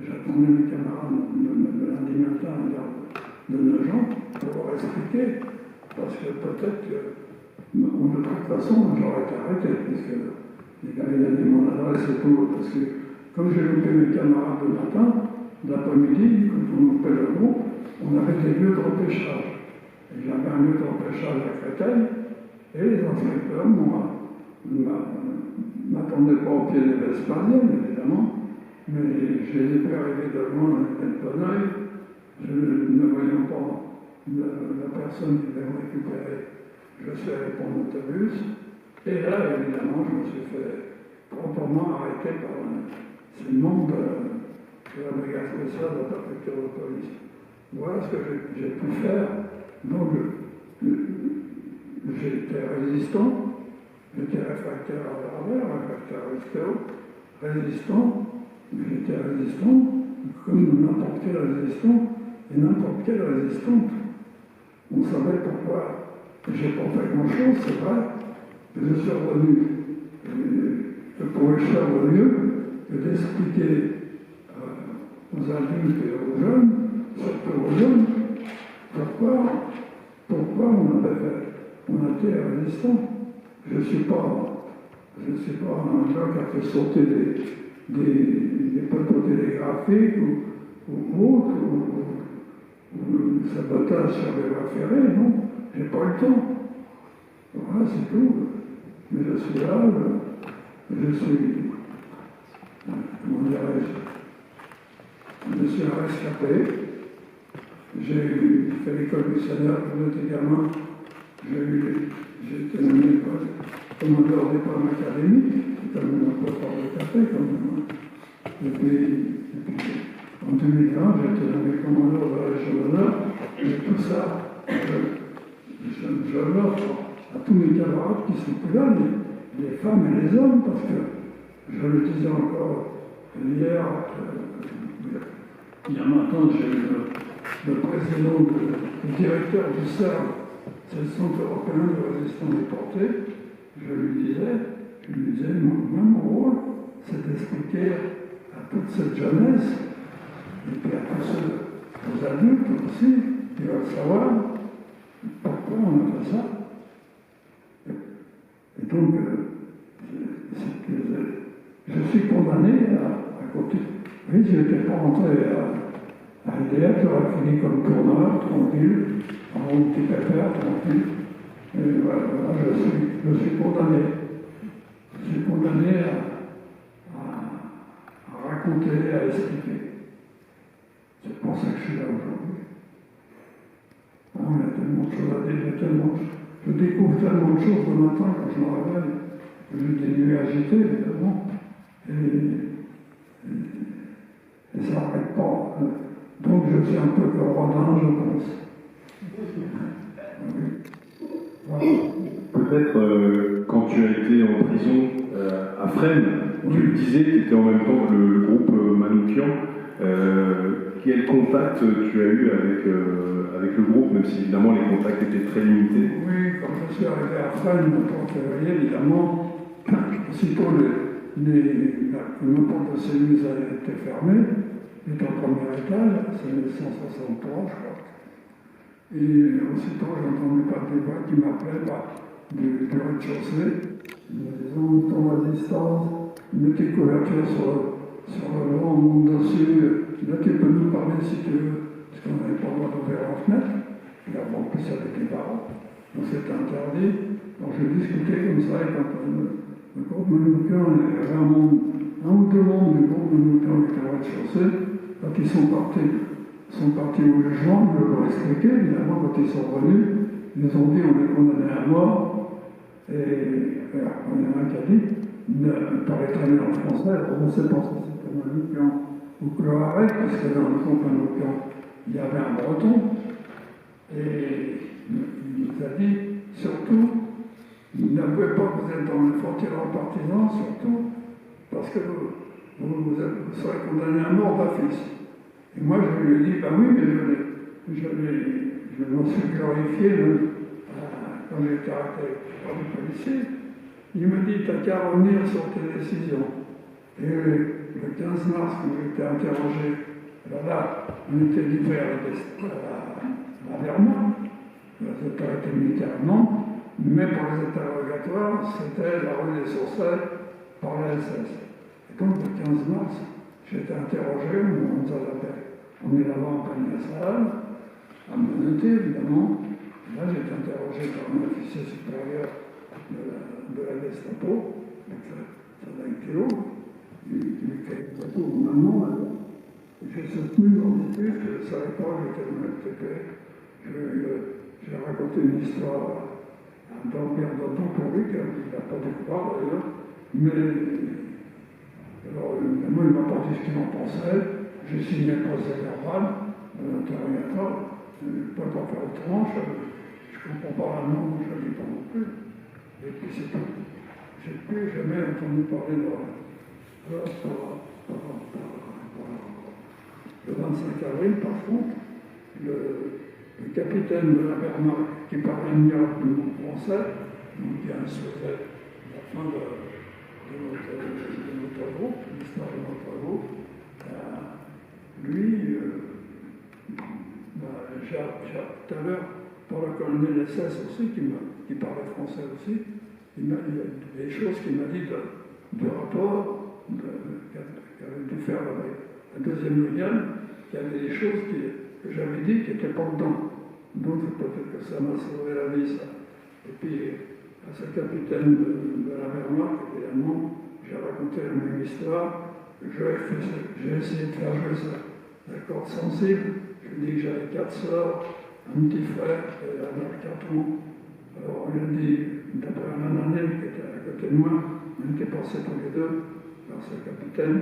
j'attendais mes camarades le lundi matin à la gare de Nogent pour leur expliquer, parce que peut-être que de toute façon j'aurais été arrêté, puisqu'il avait donné mon adresse et tout, parce que comme j'ai loupé mes camarades le matin, l'après-midi, quand on loupait le groupe, on avait des lieux de repêchage. Et j'avais un lieu de repêchage à Créteil, et les inspecteurs m'attendaient pas au pied des Vespasiennes, évidemment, mais je les ai fait arriver de loin avec un bon oeil, je ne voyant pas la personne qui devait me récupérer, je suis allé prendre l'autobus, et là, évidemment, je me suis fait proprement arrêter par ces membres de la brigade spéciale de la préfecture de police. Voilà ce que j'ai pu faire. Donc, j'étais résistant, j'étais réfractaire à Barbère, réfractaire à Estéo, résistant, j'étais résistant, comme n'importe quel résistant et n'importe quelle résistante. On savait pourquoi j'ai pas fait grand-chose, c'est vrai, mais je suis revenu. Je pouvais faire le mieux que d'expliquer aux adultes et aux jeunes, surtout aux jeunes, pourquoi on a été résistant. Je ne suis pas un gars qui a fait sauter des poteaux télégraphiques ou autres, ou sabotage sur les voies ferrées, non. J'ai pas le temps. Voilà, c'est tout. Mais je suis là, je suis, comment dirais-je, je suis un rescapé. J'ai fait l'école missionnaire quand j'étais gamin. J'ai été nommé commandeur d'école académique, c'est quand même un peu fort de café quand même. Et puis en 2020, j'ai été nommé commandeur de la Légion d'honneur. Et tout ça, je l'offre à tous mes camarades qui sont plus là, les femmes et les hommes, parce que je le disais encore hier, il y a maintenant, j'ai eu le président, le directeur du CERN, c'est le Centre européen de résistance déportés. Je lui disais, moi, mon rôle, c'est d'expliquer à toute cette jeunesse, et puis à tous ceux aux adultes aussi, qui veulent savoir pourquoi on a fait ça. Et donc, je suis condamné à continuer. Oui, je n'étais pas rentré à LDF, j'aurais fini comme tourneur, tranquille, en mon petit pépère, tranquille. Et voilà, je suis condamné. Je suis condamné à raconter, à expliquer. C'est pour ça que je suis là aujourd'hui. Oh, il y a tellement de choses à dire, je découvre tellement de choses le matin quand je me réveille. J'ai des nuits agitées, évidemment. Et ça n'arrête pas. Donc je suis un peu le rodin, je pense. Voilà. Peut-être quand tu as été en prison à Fresnes, tu le disais, tu étais en même temps le groupe Manoukian. Quel contact tu as eu avec le groupe, même si évidemment les contacts étaient très limités? Oui, quand je suis arrivé à Fresnes, le 30 février, évidemment, aussitôt le porte de cellule a été fermée, j'étais au premier étage, c'est 1963, je crois. Et aussitôt, j'ai entendu par des voix qui m'appelaient du rez-de-chaussée, me disant ton résistance, mets tes couvertures sur le vent, monte dessus, là tu peux nous parler si tu veux, parce qu'on n'avait pas le droit d'ouvrir la fenêtre, et en plus avec les parents, donc c'était interdit. Donc j'ai discuté comme ça, et quand le groupe Manoukian, il y avait un ou deux membres du groupe Manoukian qui étaient au rez-de-chaussée, quand ils sont partis au jugement, je leur ai expliqué, évidemment, quand ils sont revenus, ils nous ont dit on est condamné à mort, et on y en a un qui a dit, par étranger en français, on ne sait pas si c'était Manoukian ou Cloarec, parce que dans le groupe Manoukian, il y avait un breton, et il nous a dit, surtout, n'avouez pas que vous êtes dans les frontières partisans, surtout, parce que vous serez condamné à mort d'office. Et moi, je lui ai dit, ben oui, mais je m'en suis glorifié quand j'ai été arrêté par le policier. Il m'a dit, t'as qu'à revenir sur tes décisions. Et le 15 mars, quand j'ai été interrogé, là, on était livré à Wehrmacht, les autorités militaires allemandes, mais pour les interrogatoires, c'était la rue des Sourcelles par la SS. Et donc, le 15 mars, j'ai été interrogé, on est là-bas en Pagne-la-Salle, à Menotté, évidemment. Et là, j'ai été interrogé par un officier supérieur de la Gestapo, ça a un kilo, il fait beaucoup au moment. J'ai soutenu dans l'étude, je ne savais pas que j'étais dans le FTP. J'ai raconté une histoire d'Empire pour lui, qu'il n'a pas découvert d'ailleurs, mais alors, évidemment, il m'a pas dit ce qu'il en pensait. J'ai signé le procès verbal de l'interrogatoire. Je ne peux pas faire autrement. Je ne comprends pas la langue, je ne lis pas non plus. Et puis c'est tout. Je n'ai plus jamais entendu parler de le 25 avril, par contre, le capitaine de la Wehrmacht qui parlait admirablement français, donc qui a assuré la fin de notre groupe, l'histoire de notre groupe, lui, tout à l'heure, pour le colonel SS aussi, qui parlait français aussi, il y a des choses qu'il m'a dit du rapport qu'avait dû faire la deuxième brigade, qu'il y avait des choses que j'avais dit qui n'étaient pas dedans. Donc peut-être que ça m'a sauvé la vie, ça. Et puis, à ce capitaine de la Wehrmacht, évidemment, j'ai raconté la même histoire. J'ai essayé de faire jouer ça. La corde sensible, je lui ai dit que j'avais 4 sœurs, un petit frère qui avait 4 ans. Alors il a dit, d'après un année qui était à côté de moi, on était passés tous les deux par ce capitaine.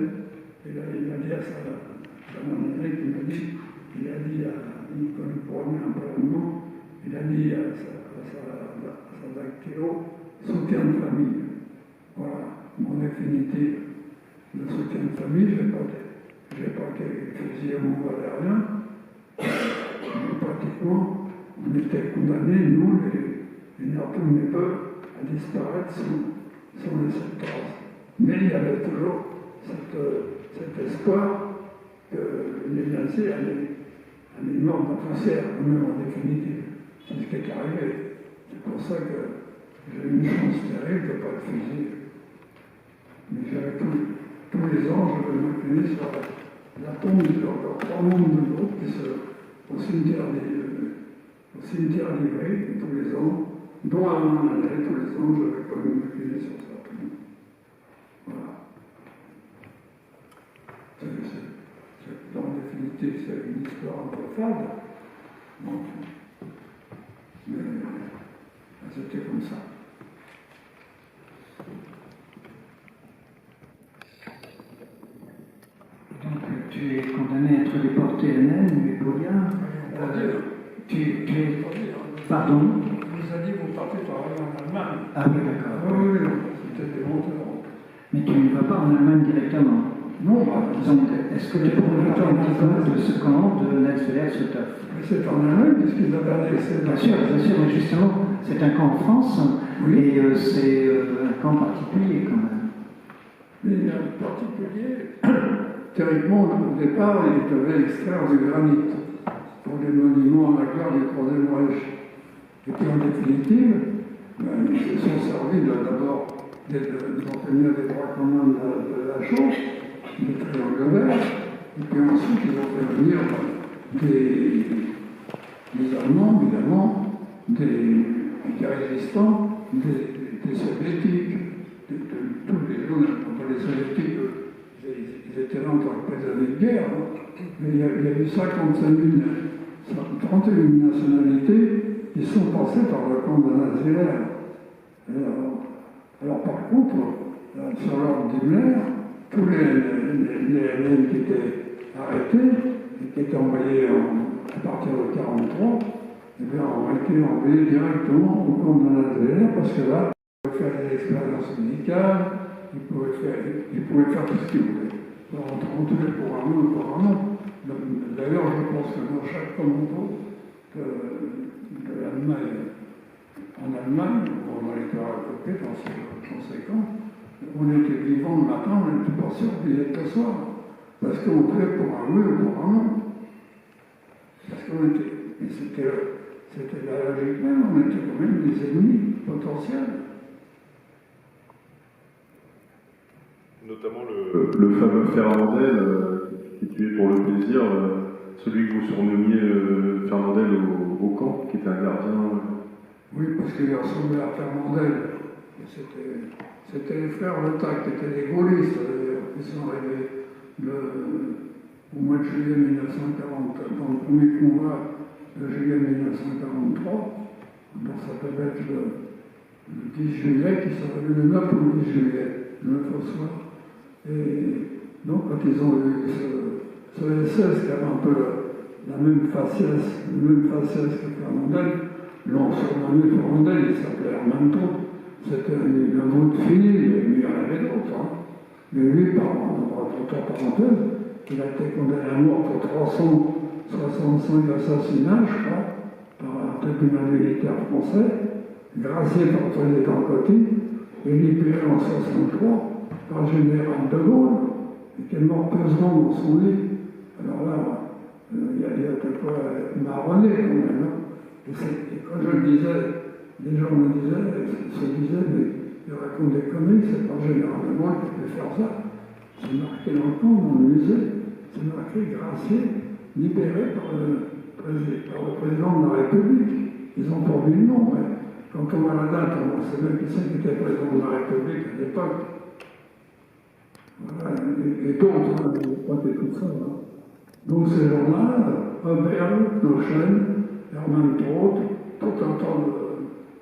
Il a dit à sa année qui m'a dit, il connaît pour lui un peu allemand, il a dit à sa dactylo, soutien de famille. Voilà, mon définitive. Le soutien de famille, je n'ai pas été fusillé mon valérien. Mais pratiquement, on était condamnés, nous, les Nartoum neveux, à disparaître sans laisser de traces. Mais il y avait toujours cet espoir que les nazis un énorme poussière, même en définitive. C'est ce qui est arrivé. C'est pour ça que j'ai eu une chance terrible de ne pas être fusillé. Mais j'avais tous les ans, je vais m'incliner sur la tombe de encore 3 membres de groupe qui se au cimetière d'Ivry, tous les ans, dont à un année, tous les ans, je vais quand même m'incliner sur sa tombe. Voilà. En définitive, c'est une histoire un peu fade. Donc, mais c'était comme ça. Donc, tu es condamné à être déporté à Nîmes, mais Paulia, tu es... Pardon? Vous avez dit que vous partez travailler en Allemagne. Ah oui, d'accord. Oui, c'était des monteurs. Mais tu ne vas pas en Allemagne directement. Non, donc, est-ce que tu peux nous parler un petit peu de ce camp de Nelsweiler-Suthof? c'est en Allemagne, puisqu'ils avaient annexé. Bien sûr, mais justement, c'est un camp en France, oui. Et c'est un camp particulier quand même. Mais en particulier, théoriquement, au départ, ils devaient extraire du granit pour des monuments à la gloire du Troisième Reich. Et puis en définitive, ils se sont servis d'abord d'obtenir des droits communs de la chose, des triangles verts, et puis ensuite ils ont fait venir des Allemands, évidemment, des résistants, des soviétiques, de tous les gens, les soviétiques, ils étaient là en tant que prisonniers de guerre, mais il y a eu 31 nationalités qui sont passées par le camp de Nelsweiler. Alors par contre, sur l'ordre d'Himmler, tous les LN qui étaient arrêtés et qui étaient envoyés à partir de 1943, eh bien, ont été envoyés directement au camp de Nelsweiler parce que là, ils pouvaient faire des expériences médicales, ils pouvaient faire tout ce qu'ils voulaient. Alors, on tuait pour un ou pour un autre. D'ailleurs, je pense que dans chaque commando de l'Allemagne, en Allemagne, où on a été raccrochés dans ces camps, on était vivants le matin, on n'était pas sûr qu'il était le soir. Parce qu'on tuait pour un oui ou pour un non. Parce qu'on était. Et c'était la logique même, on était quand même des ennemis potentiels. Notamment le fameux Fernandel qui est tué pour le plaisir, celui que vous surnommiez Fernandel au camp, qui était un gardien. Oui, parce qu'il ressemblait à Fernandel. C'était les frères Le Tac, qui étaient des gaullistes, qui sont arrivés au mois de juillet 1940, dans le premier convoi de juillet 1943. Donc ça devait être le 10 juillet, qui serait le 9 ou le 10 juillet, le 9 au soir. Et donc quand ils ont eu ce SS qui avait un peu la même faciès que Fernandel, l'ont surnommé Fernandel, il s'appelait Armando. C'était un vote fini, mais il y en avait d'autres. Hein. Mais lui, entre parenthèses, il a été condamné à mort pour 365 assassinats, je crois, par un tribunal militaire français, gracié par le président Coty, et libéré en 1963 par le général de Gaulle, et qui est mort pesant dans son lit. Alors là, il y a de quoi marronner quand même. Hein. Et quand je le disais, les gens me se disaient, mais il raconte des conneries, c'est pas généralement qui peut faire ça. C'est marqué dans le camp, dans le musée, c'est marqué gracié, libéré par le président de la République. Ils ont pas vu le nom, mais quand on voit la date, on sait même qui c'est qui était président de la République à l'époque. Voilà, et d'autres, hein, pas tout ça. Hein. Donc ces gens-là, Robert, Nochen, Hermann Troth, tout un tas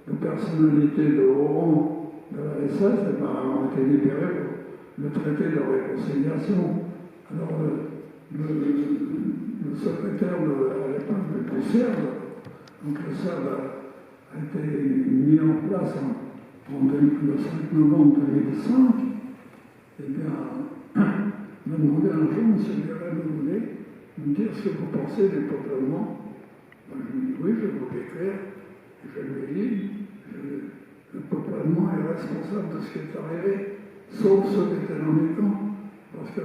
de personnalités de haut rang de la SS ont été libérées pour le traité de réconciliation. Alors le secrétaire à l'époque du CERD, donc le CERD a été mis en place le 5 novembre 2005, eh bien, m'a demandé un jour, M. Guérin, de me dire ce que vous pensez des peuplements. Ben, je lui ai dit oui, je vais vous l'écrire. Je lui ai dit, le peuple allemand est responsable de ce qui est arrivé, sauf ceux qui étaient dans les camps. Parce que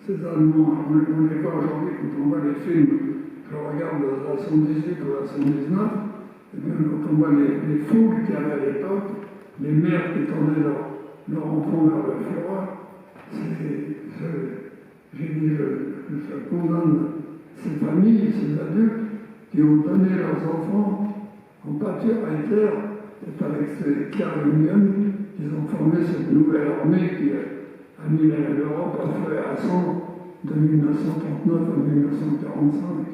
ces Allemands, on les voit aujourd'hui quand on voit les films je regarde la 118 ou la 119, et bien quand on voit les foules qu'il y avait à l'époque, les mères qui tendaient leur enfant vers le fureur, j'ai dit, je condamne ces familles, ces adultes qui ont donné leurs enfants en pâture à Hitler. C'est avec ces Caribéens qu'ils ont formé cette nouvelle armée qui a mis l'Europe à feu et à sang de 1939 à 1945.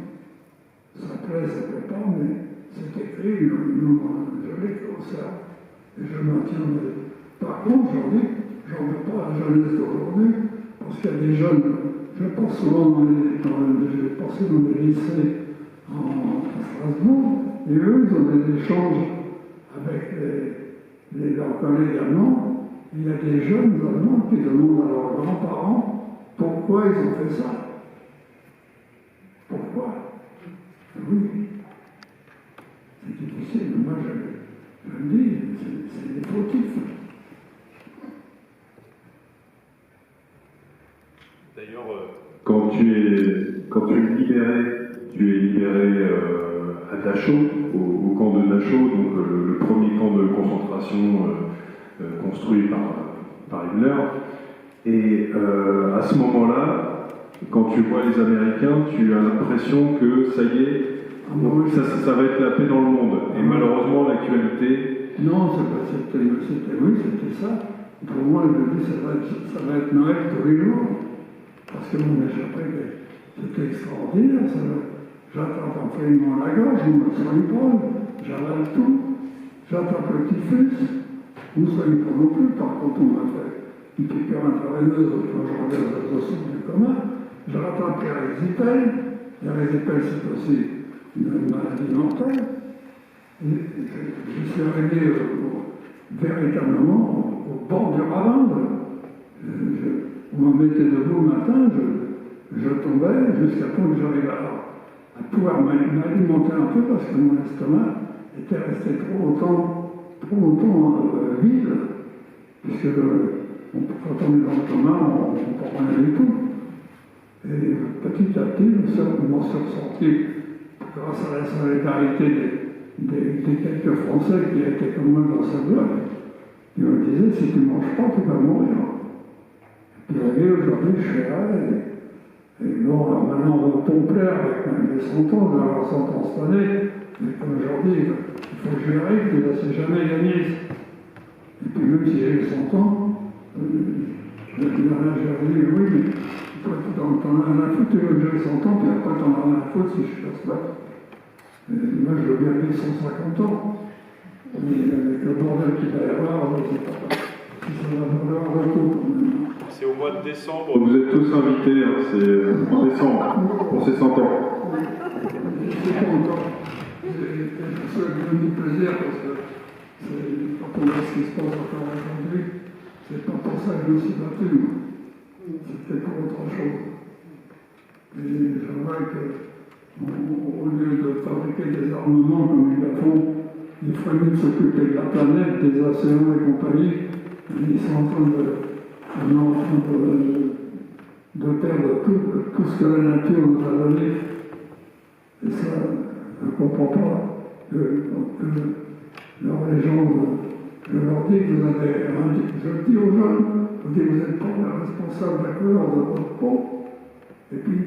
Ça plaît pas, mais c'est écrit, je l'ai au cerveau. Et je maintiens. Par contre, j'en veux pas à la jeunesse d'aujourd'hui, parce qu'il y a des jeunes, je pense souvent j'ai passé dans des lycées à Strasbourg, et eux, ils ont des échanges avec leurs collègues allemands. Il y a des jeunes allemands qui demandent à leurs grands-parents pourquoi ils ont fait ça. Pourquoi? Oui. C'est difficile, moi je me dis, c'est des fautifs. D'ailleurs, quand tu es libéré à Dachau, au camp de Dachau, donc le premier camp de concentration construit par Himmler. Et à ce moment-là, quand tu vois les Américains, tu as l'impression que ça y est, ça va être la paix dans le monde. Et malheureusement, l'actualité... Non, c'était ça. Pour moi, je dis, ça va être Noël tous les jours. Parce que mon échappée, c'était extraordinaire. J'attrape un frémillement à la gorge, je me soigne pas, j'avale tout. J'attrape le typhus, je ne me soigne pas non plus. Par contre, on m'a fait une piqûre intraveineuse quand je regarde les ressources du commun. Je rattrape l'érésipèle. L'érésipèle, c'est aussi une maladie mentale. Et je suis arrivé véritablement au bord du ravin. On me mettait debout le matin, je tombais jusqu'à temps que j'arrive à pouvoir m'alimenter un peu parce que mon estomac était resté trop longtemps vide, puisque quand on est dans le coma, on ne prend rien du tout. Et petit à petit, je m'en suis ressorti grâce à la solidarité des quelques Français qui étaient comme moi dans sa bloc. Ils me disaient, si tu ne manges pas, tu vas mourir. Et aujourd'hui, je suis là, et bon, alors maintenant, ton père, avec mes 100 ans, d'avoir 100 ans cette année, mais comme aujourd'hui, il faut que je arrive, je ne sais jamais gagner. Et puis même si j'ai 100 ans, je dis, oui, mais toi, t'en as rien à foutre, tu veux que j'ai 100 ans, puis après, t'en as rien à foutre si je passe là. Moi, je veux bien vivre 150 ans. Mais avec le bordel qu'il va y avoir, je ne sais pas si ça va valoir le coup quand même. C'est au mois de décembre. Vous êtes tous invités, hein, c'est en décembre, pour ces 100 ans. Je ne sais pas encore. Ça me donne du plaisir parce que quand on voit ce qui se passe encore aujourd'hui, c'est pas pour ça que je me suis battu. C'était pour autre chose. Et j'aimerais qu'au lieu de fabriquer des armements comme ils le font, il ferait mieux de s'occuper de la planète, des océans et compagnie. Ils sont en train de perdre tout ce que la nature nous a donné. Et ça, je ne comprends pas que les gens, je leur dis que vous avez, je dis aux jeunes, je dis vous n'êtes pas responsable de la couleur de votre peau, et puis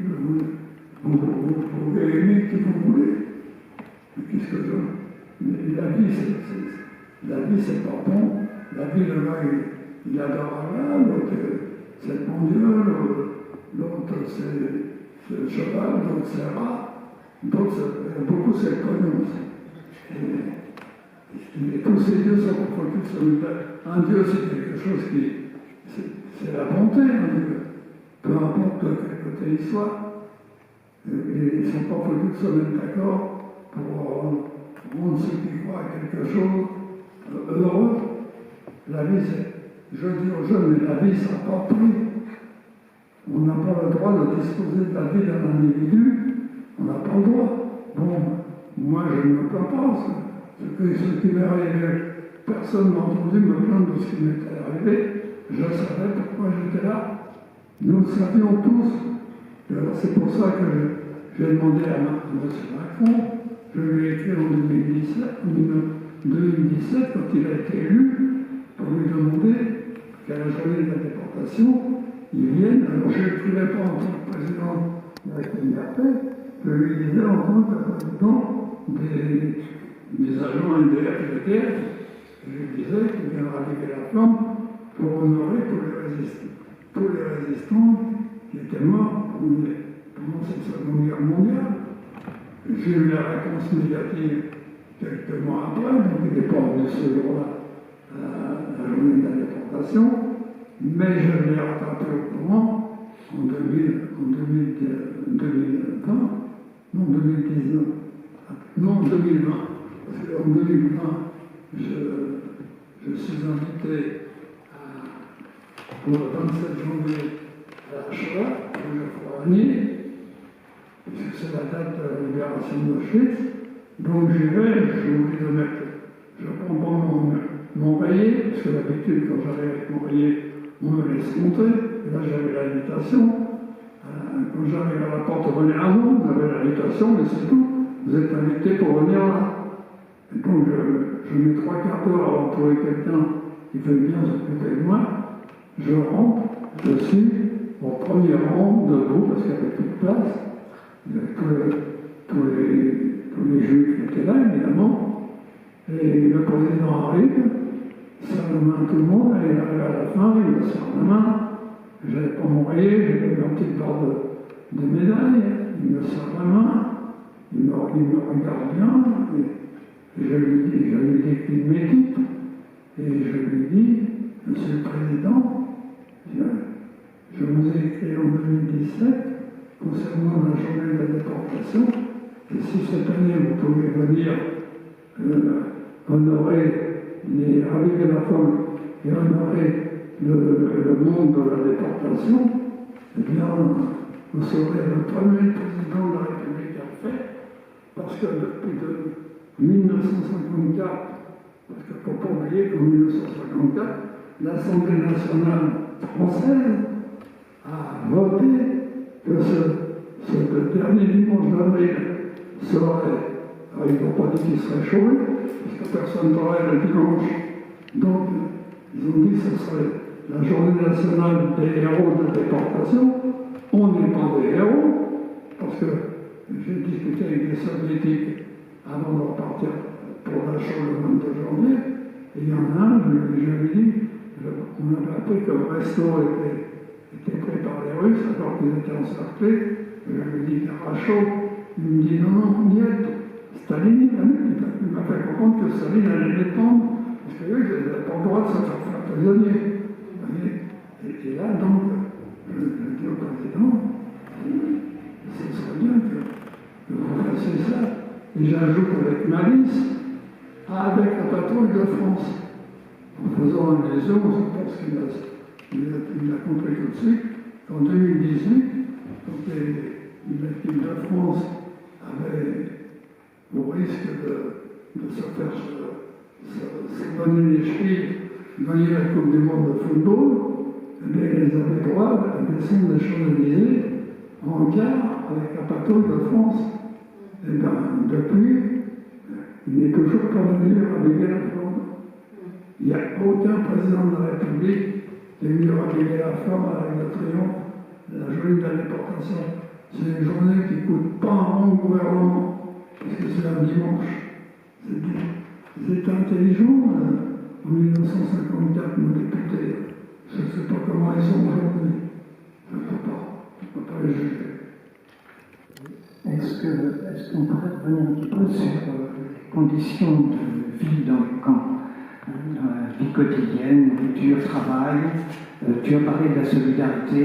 vous pouvez aimer qui vous voulez. Mais qu'est-ce que je... La vie c'est pas bon. La vie, le gars, il adore Allah, l'autre c'est le bon Dieu, l'autre c'est le cheval, l'autre c'est le rat, beaucoup c'est le pognon aussi. Et tous ces dieux sont contre tous solidaires. Un Dieu c'est quelque chose qui... c'est la bonté, un Dieu. Peu importe de quel côté il soit. Et ils ne sont pas foutus de se mettre d'accord pour rendre ceux qui croient à quelque chose heureux. La vie, je dis aux jeunes, mais la vie, ça n'a pas de prix. On n'a pas le droit de disposer de la vie d'un individu. On n'a pas le droit. Bon, moi, je ne me plains pas. Ce qui m'est arrivé, personne ne m'a entendu me plaindre de ce qui m'était arrivé. Je savais pourquoi j'étais là. Nous le savions tous. Alors, c'est pour ça que j'ai demandé à M. Macron, je lui ai écrit en 2017, quand il a été élu, pour lui demander qu'à la journée de la déportation, il vienne. Alors je ne l'écrivais pas en tant que président de la liberté, je lui disais en tant que président des agents NDR de guerre, je lui disais qu'il viendra lever la flamme pour honorer tous les résistants qui étaient morts pendant cette Seconde Guerre mondiale. J'ai eu la réponse négative quelques mois après, donc il n'était pas venu ce jour-là à la journée de la déportation, mais je l'ai rattrapé au courant en 2019, non 2020, parce qu'en 2020, je suis invité pour le 27 janvier à la Shoah, au Geoffroy-Vanier, puisque c'est la date de la libération d'Auschwitz. Donc j'y vais, j'ai oublié de mettre, je prends pas mon rayé, parce que d'habitude quand j'arrive avec mon rayé, on me laisse monter, et là j'avais l'invitation. Quand j'arrive à la porte, on venait à vous avez l'invitation, mais c'est tout, vous êtes invité pour venir là. Et donc je mets 3 quarts d'heure avant de trouver quelqu'un qui veut bien s'occuper de moi. Je rentre, je suis au premier rang debout, parce qu'il n'y avait plus de place. Il y avait tous les juifs qui étaient là, évidemment. Et le président arrive, serre la main à tout le monde, et il arrive à la fin, il me serre la main. Je n'avais pas mon rayé, j'avais une petite barre de médaille, il me serre la main, il me regarde bien, et je lui dis qu'il m'équipe, et je lui dis, Monsieur le Président, je vous ai écrit en 2017 concernant la journée de la déportation, et si cette année vous pouvez venir honorer raviver la femme et honorer le monde de la déportation, eh bien, vous serez le premier président de la République à le faire, parce que depuis 1954, parce qu'il ne faut pas oublier qu'en 1954, l'Assemblée nationale française a voté que ce dernier dimanche d'avril serait, alors ils n'ont pas dit qu'il serait chômé, parce que personne ne travaille le dimanche, donc ils ont dit que ce serait la journée nationale des héros de déportation. On n'est pas des héros, parce que j'ai discuté avec les soviétiques avant de repartir pour la Shoah le 22 janvier, et il y en a un, je lui ai dit, on avait appris que le resto était pris par les Russes alors qu'ils étaient encerclés. Je lui ai dit Karachov, il me dit non, on y est. Staline, il m'a fait comprendre que Staline allait les prendre, parce qu'eux, ils n'avaient pas le droit de se faire prisonnier. Et là, donc, je dis au président, ce serait bien que vous fassiez ça. Et j'ajoute avec malice, avec la patrouille de France. En faisant une liaison, je pense qu'il a compris tout de suite qu'en 2018, quand l'équipe de France avait, au risque de se faire s'abonner les chevilles, gagner la Coupe du Monde de football, eh bien, ils avaient droit à descendre des Champs-Élysées en gare avec la patrouille de France. Et bien, depuis, il n'est toujours pas venu raviver la flamme. Il n'y a aucun président de la République qui est venu raviver la flamme avec le triomphe de la journée de la déportation. C'est une journée qui ne coûte pas un rond au gouvernement, parce que c'est un dimanche. C'est intelligent. En 1954, nos députés, je ne sais pas comment ils sont aujourd'hui. Je ne peux pas les juger. Est-ce qu'on pourrait revenir un petit peu sur les conditions de vie dans le camp, dans la vie quotidienne, nourriture, travail? Tu as parlé de la solidarité.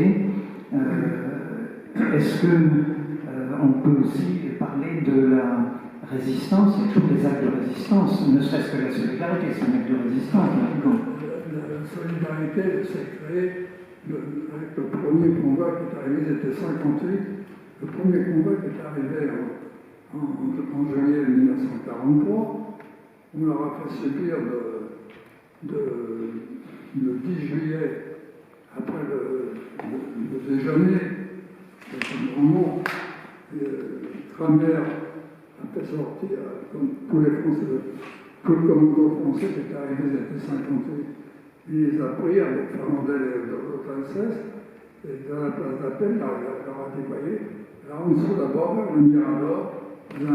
Est-ce qu'on peut aussi parler de la résistance et tous les actes de résistance, ne serait-ce que la solidarité, c'est un acte de résistance. La solidarité s'est créée avec le premier combat qui est arrivé, c'était 58. Le premier combat qui est arrivé en juillet 1943, on leur a fait subir le 10 juillet, après le déjeuner, c'est un grand mot, Cranmer a fait sortir, comme tous les Français, tout le commando français qui est arrivé, ils étaient 58. Il les a pris avec Fernandel et l'autre Alsace, et dans la place d'appel, il leur a dit, voyez, là en dessous d'abord, le Mirador, il y a un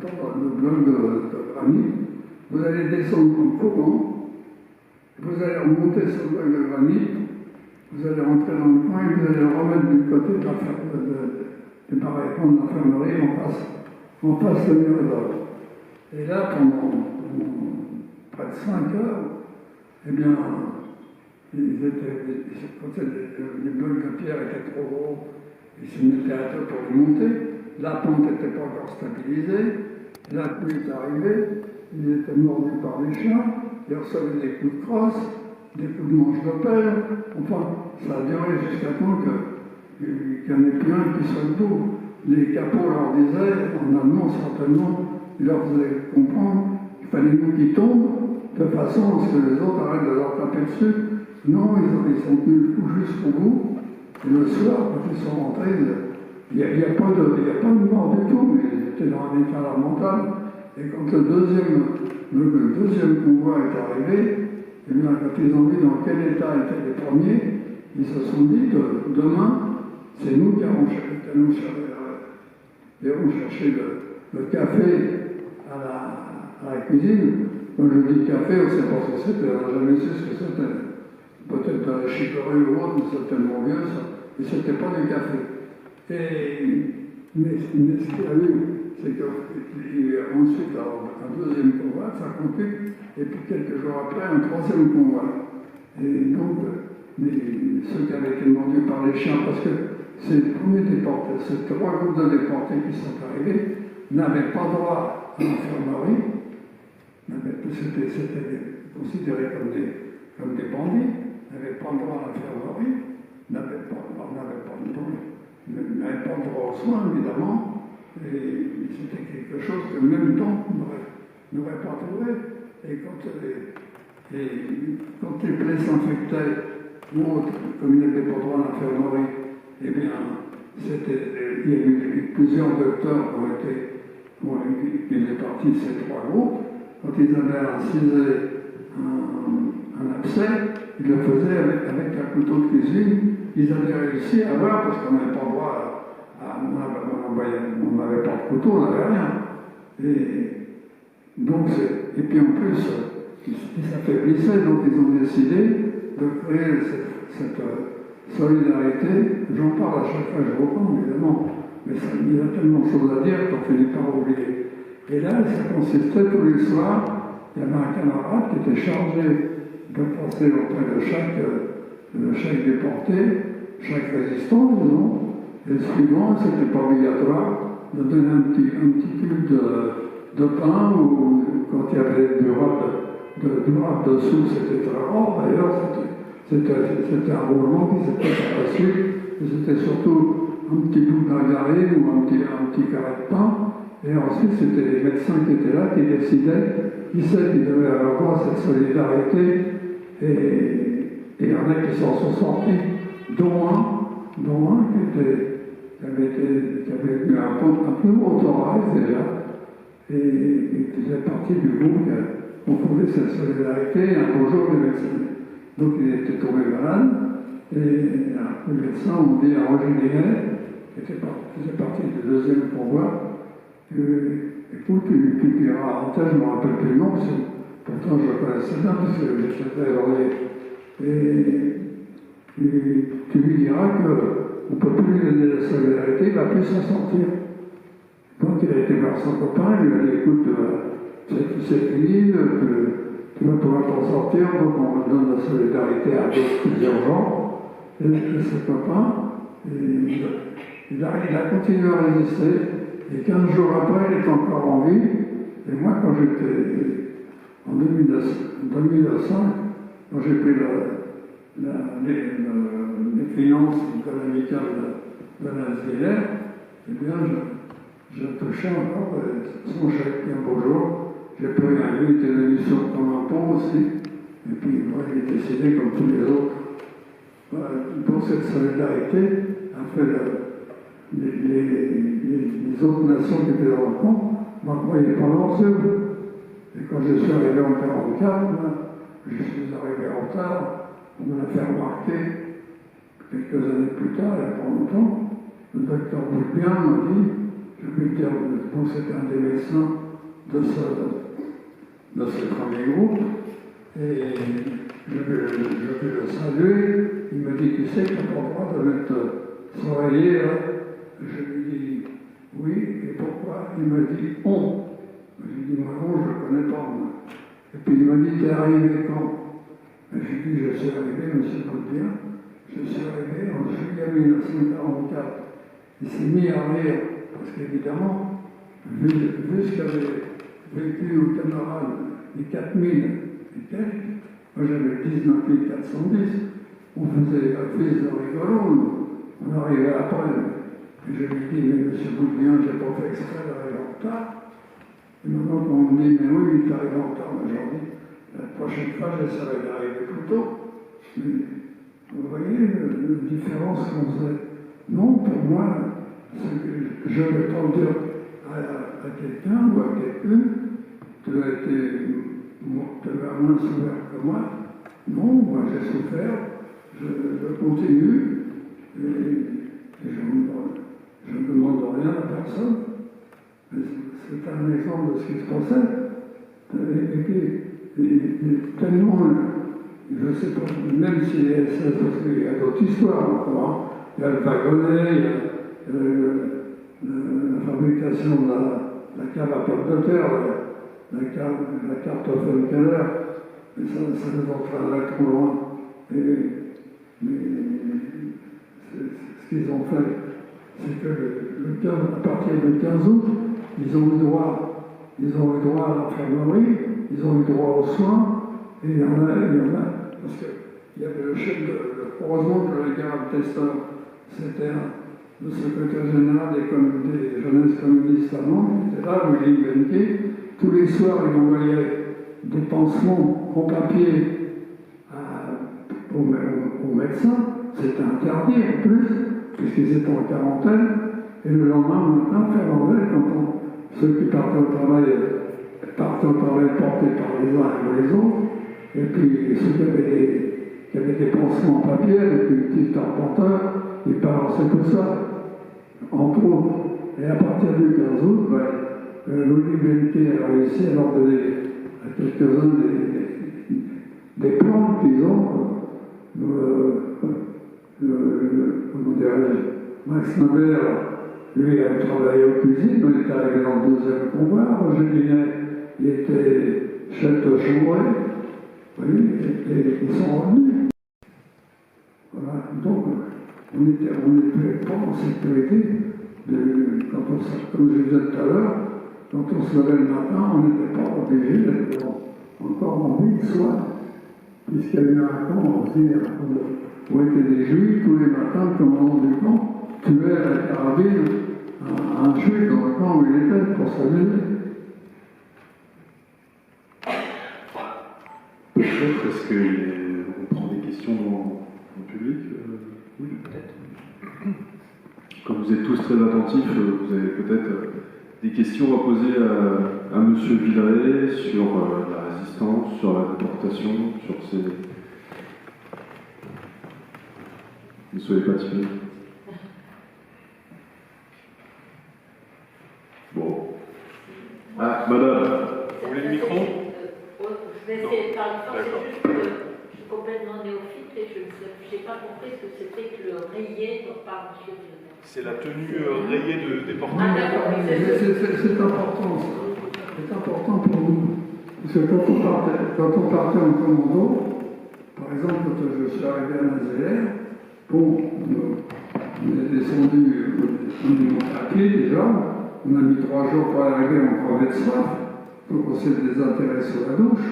bloc de granit, vous allez descendre en courant, vous allez remonter sur le bloc de granit, vous allez rentrer dans le coin et vous allez le remettre du côté de du barricade de l'infirmerie en face le Mirador. Et là, pendant près de 5 heures, eh bien, quand les blocs de pierre étaient trop gros, ils se mettaient à terre pour les monter. La pente n'était pas encore stabilisée. La pluie est arrivée. Ils étaient mordus par les chiens. Ils recevaient des coups de crosse, des coups de manche de pelle. Enfin, ça a duré jusqu'à temps qu'il n'y en ait plus un qui soit debout. Les capots leur disaient, en allemand certainement, ils leur faisaient comprendre qu'il fallait nous qu'ils tombent de façon à ce que les autres arrêtent de leur taper dessus. Non, ils sont tenus le coup jusqu'au bout. Et le soir, quand ils sont rentrés, il n'y a pas de mort du tout, mais ils étaient dans un état lamentable. Et quand le deuxième convoi est arrivé, et bien, quand ils ont vu dans quel état étaient les premiers, ils se sont dit demain, c'est nous qui allons chercher le café à la cuisine. Quand je dis café, on ne sait pas ce que c'était, on n'a jamais su ce que c'était. Peut-être de la chicorée ou autre, mais c'est tellement vieux ça. Mais ce n'était pas du café. Mais ce qu'il y a eu, c'est qu'il y a ensuite un deuxième convoi, 58, et puis quelques jours après, un troisième convoi. Et donc, ceux qui avaient été mordus par les chiens, parce que ces premiers déportés, ces 3 groupes de déportés qui sont arrivés, n'avaient pas droit à l'infirmerie. C'était considéré comme des bandits, n'avaient pas le droit à l'infirmerie, n'avaient pas le droit aux soins, évidemment, et c'était quelque chose que même temps n'aurait pas trouvé. Et quand les plaies s'infectaient, ou autres, comme il n'y avait pas le droit à l'infirmerie, eh bien, il y a eu plusieurs docteurs qui étaient partis de ces 3 groupes. Quand ils avaient incisé un abcès, ils le faisaient avec un couteau de cuisine. Ils avaient réussi à voir, parce qu'on n'avait pas le droit on n'avait pas de couteau, on n'avait rien. Et puis en plus, ils s'affaiblissaient, donc ils ont décidé de créer cette solidarité. J'en parle à chaque fois que je reprends, évidemment, mais il y a tellement de choses à dire qu'on finit par oublier. Et là, ça consistait tous les soirs, il y avait un camarade qui était chargé de passer auprès de chaque déporté, chaque résistant, disons, et le suivant, c'était pas obligatoire de donner un petit cube de pain, ou quand il y avait du rap dessous, c'était très rare, d'ailleurs, c'était un roulement qui s'était fait passer, et c'était surtout un petit bout de margarine ou un petit carré de pain. Et ensuite, c'était les médecins qui étaient là, qui décidaient qui c'est qui devait avoir cette solidarité. Et il y en a qui s'en sont sortis, dont un qui avait eu un plus gros thorax déjà, et qui faisait partie du groupe qui a fondé cette solidarité. Un beau jour, les médecins. Donc il était tombé malade, et les médecins ont dit à Roger Guénet, qui faisait partie du deuxième convoi, écoute, tu diras, en tête, je ne me rappelle plus le nom, pourtant je le connaissais bien, parce que j'étais allé. Et tu lui diras qu'on ne peut plus lui donner la solidarité, il ne va plus s'en sortir. Donc il a été voir son copain, il lui a dit, écoute, c'est fini, tu vas pouvoir t'en sortir, donc on donne la solidarité à d'autres urgents. Et ce copain, il a continué à résister. Et 15 jours après, il est encore en vie. Et moi, quand j'étais en 2005, quand j'ai pris les finances de l'amicale de l'Algérie, eh bien, je touchais encore son chèque. Et un beau jour, j'ai pris un unité d'émission comme un pont aussi. Et puis, moi, j'ai décidé, comme tous les autres, pour cette solidarité, a fait les autres nations qui étaient dans le camp ne m'en croyaient pas leurs yeux. Et quand je suis arrivé en 1944, je suis arrivé en retard, on me l'a fait remarquer quelques années plus tard, il n'y a pas longtemps, le docteur Boudbien m'a dit, je vais dire, donc c'était un des médecins de ce premier groupe, et je vais le saluer, il me dit, tu sais que tu n'as pas le droit de mettre soleillé là. Je lui dis, oui, et pourquoi? Il me dit, on. Je lui dis, moi non, je ne le connais pas, moi. Et puis il m'a dit, t'es arrivé quand? Et je lui dis, je suis arrivé, monsieur Boudbien, je suis arrivé en juillet 1944. Il s'est mis à rire, parce qu'évidemment, vu ce qu'avait vécu au Cameroun, les 4000 et quelques, moi j'avais 19 410, on faisait la prise de rigolo, nous. On arrivait après. Et je lui dis, mais monsieur Boudbien, j'ai pas fait exprès d'arriver en retard. Et maintenant on me dit, mais oui, il est arrivé en retard. Mais j'en dis, la prochaine fois, j'essaierai d'arriver plus tôt. Mais vous voyez la différence qu'on faisait. Non, pour moi, je ne vais pas dire à quelqu'un ou à quelqu'une, tu as moins souffert que moi. Non, moi j'ai souffert, je continue, et je ne demande rien à personne. C'est un exemple de ce qui se passait. Et tellement, je ne sais pas, même si les SS, parce qu'il y a d'autres histoires encore, il y a le wagonnet, il y a la fabrication de la cave à pommes de terre, la carte Offenkeller, mais ça nous entraînerait trop loin. Mais ce qu'ils ont fait, c'est que à partir du 15 août, ils ont eu droit à l'infirmerie, ils ont eu droit aux soins, et il y en a, parce qu'il y avait le chef heureusement que le gars Testeur, c'était le secrétaire général des jeunesses communistes allemandes, qui était là, Willy Benke. Tous les soirs, il envoyait des pansements en papier aux médecins. C'était interdit en plus, puisqu'ils étaient en quarantaine. Et le lendemain matin, faire l'envers, quand ceux qui partaient au travail portés par les uns et les autres. Et puis ceux qui avaient des pansements en papier, avec une petite arpenteur, ils balançaient tout ça, entre autres. Et à partir du 15 août, Louis Benke a réussi à leur donner à quelques-uns des plans qu'ils ont. Comment dirais-je, Max Nobel, lui, a travaillé aux cuisines, il est arrivé dans le deuxième convoi. Roger Guinet, il était chef de chambre, oui, et ils sont revenus. Voilà, donc, on n'était pas en sécurité. Comme je disais tout à l'heure, quand on se levait le matin, on n'était pas obligé d'être encore en vie le soir. Puisqu'il y a eu un camp aussi, où étaient des juifs, tous les matins, le commandant du camp tuait à la carabine un juif dans le camp où il était pour s'amuser. Peut-être, est-ce qu'on prend des questions en public? Oui, peut-être. Comme vous êtes tous très attentifs, vous avez peut-être des questions à poser à M. Villeray sur la résistance, sur la déportation, sur ces... Ne soyez pas timide. Bon. Ah, madame, vous voulez le micro? Je vais essayer de parler fort, c'est juste que je suis complètement néophyte et je n'ai pas compris ce que c'était que le rayé dont parle M. Villeray. C'est la tenue rayée de déportation. Ah d'accord, oui, c'est important, ça. C'est important pour nous. Parce que quand on partait en commando, par exemple, quand je suis arrivé à Nazéer, bon, on est descendu, on est monté à pied déjà, on a mis 3 jours pour arriver, on crevait de soif, donc on s'est désintéressé sur la douche.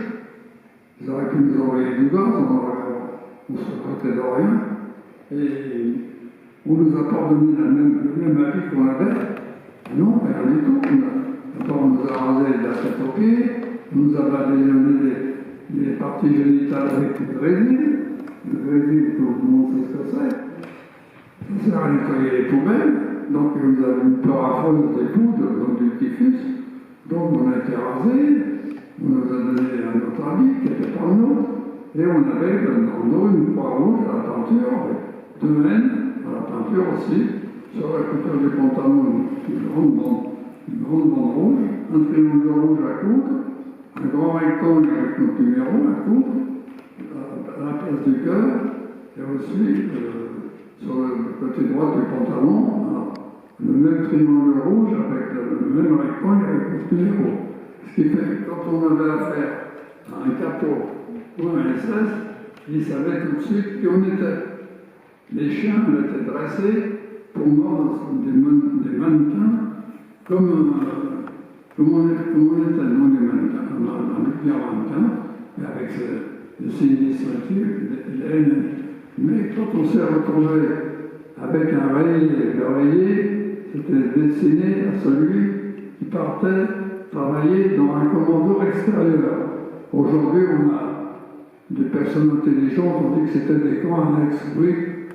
Ils auraient pu nous envoyer du gaz, on se retraitait de rien, et on nous a pas donné le même avis qu'on avait. Non, rien du tout. On nous a rasé la tête aux pieds, on nous a balayonné les parties génitales avec du résine. Le résine, tout le monde sait ce que c'est. On s'est nettoyé les poubelles. donc vous avez une peur affreuse des poudres, donc du typhus. Donc on a été rasé, on nous a donné un autre habit qui n'était pas le nôtre, et on avait dans le dos une croix rouge à la peinture, avec 2 N à la peinture aussi, sur la couture du pantalon, une grande bande rouge, un triangle rouge à coudre, un grand rectangle avec notre numéro à coudre, à la place du cœur, et aussi sur le côté droit du pantalon, le même triangle rouge avec le même rectangle avec notre numéro. Ce qui fait que quand on avait affaire à un capot ou un SS, ils savaient tout de suite qui on était. Les chiens étaient dressés pour mordre des mannequins comme on était, non des mannequins, un bien mannequin, mais avec le signe distinctif, mais quand on s'est retrouvé avec un rayé, le rayé, c'était destiné à celui qui partait travailler dans un commando extérieur. Aujourd'hui, on a des personnes intelligentes, on dit que c'était des camps annexes, oui,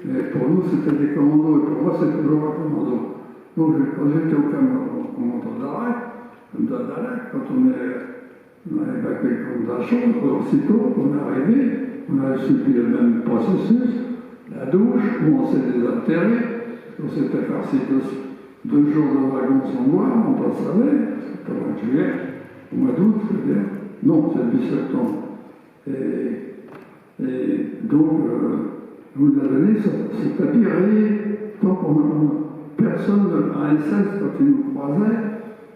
mais pour nous, c'était des commandos, et pour moi, c'est toujours un commando. Donc, quand j'étais au commando d'Adac, quand on a évacué le camp d'Achon, aussitôt qu'on est arrivé, on a suivi le même processus, la douche, où on s'est désaltéré, on s'était farci 2 jours de wagon sans boire, on le savait, c'était au mois de juillet, au mois d'août, je veux dire. Non, c'est le 8 septembre. Et donc, on nous a donné ce tapis rayé. Donc, personne, à SS, quand il nous croisait,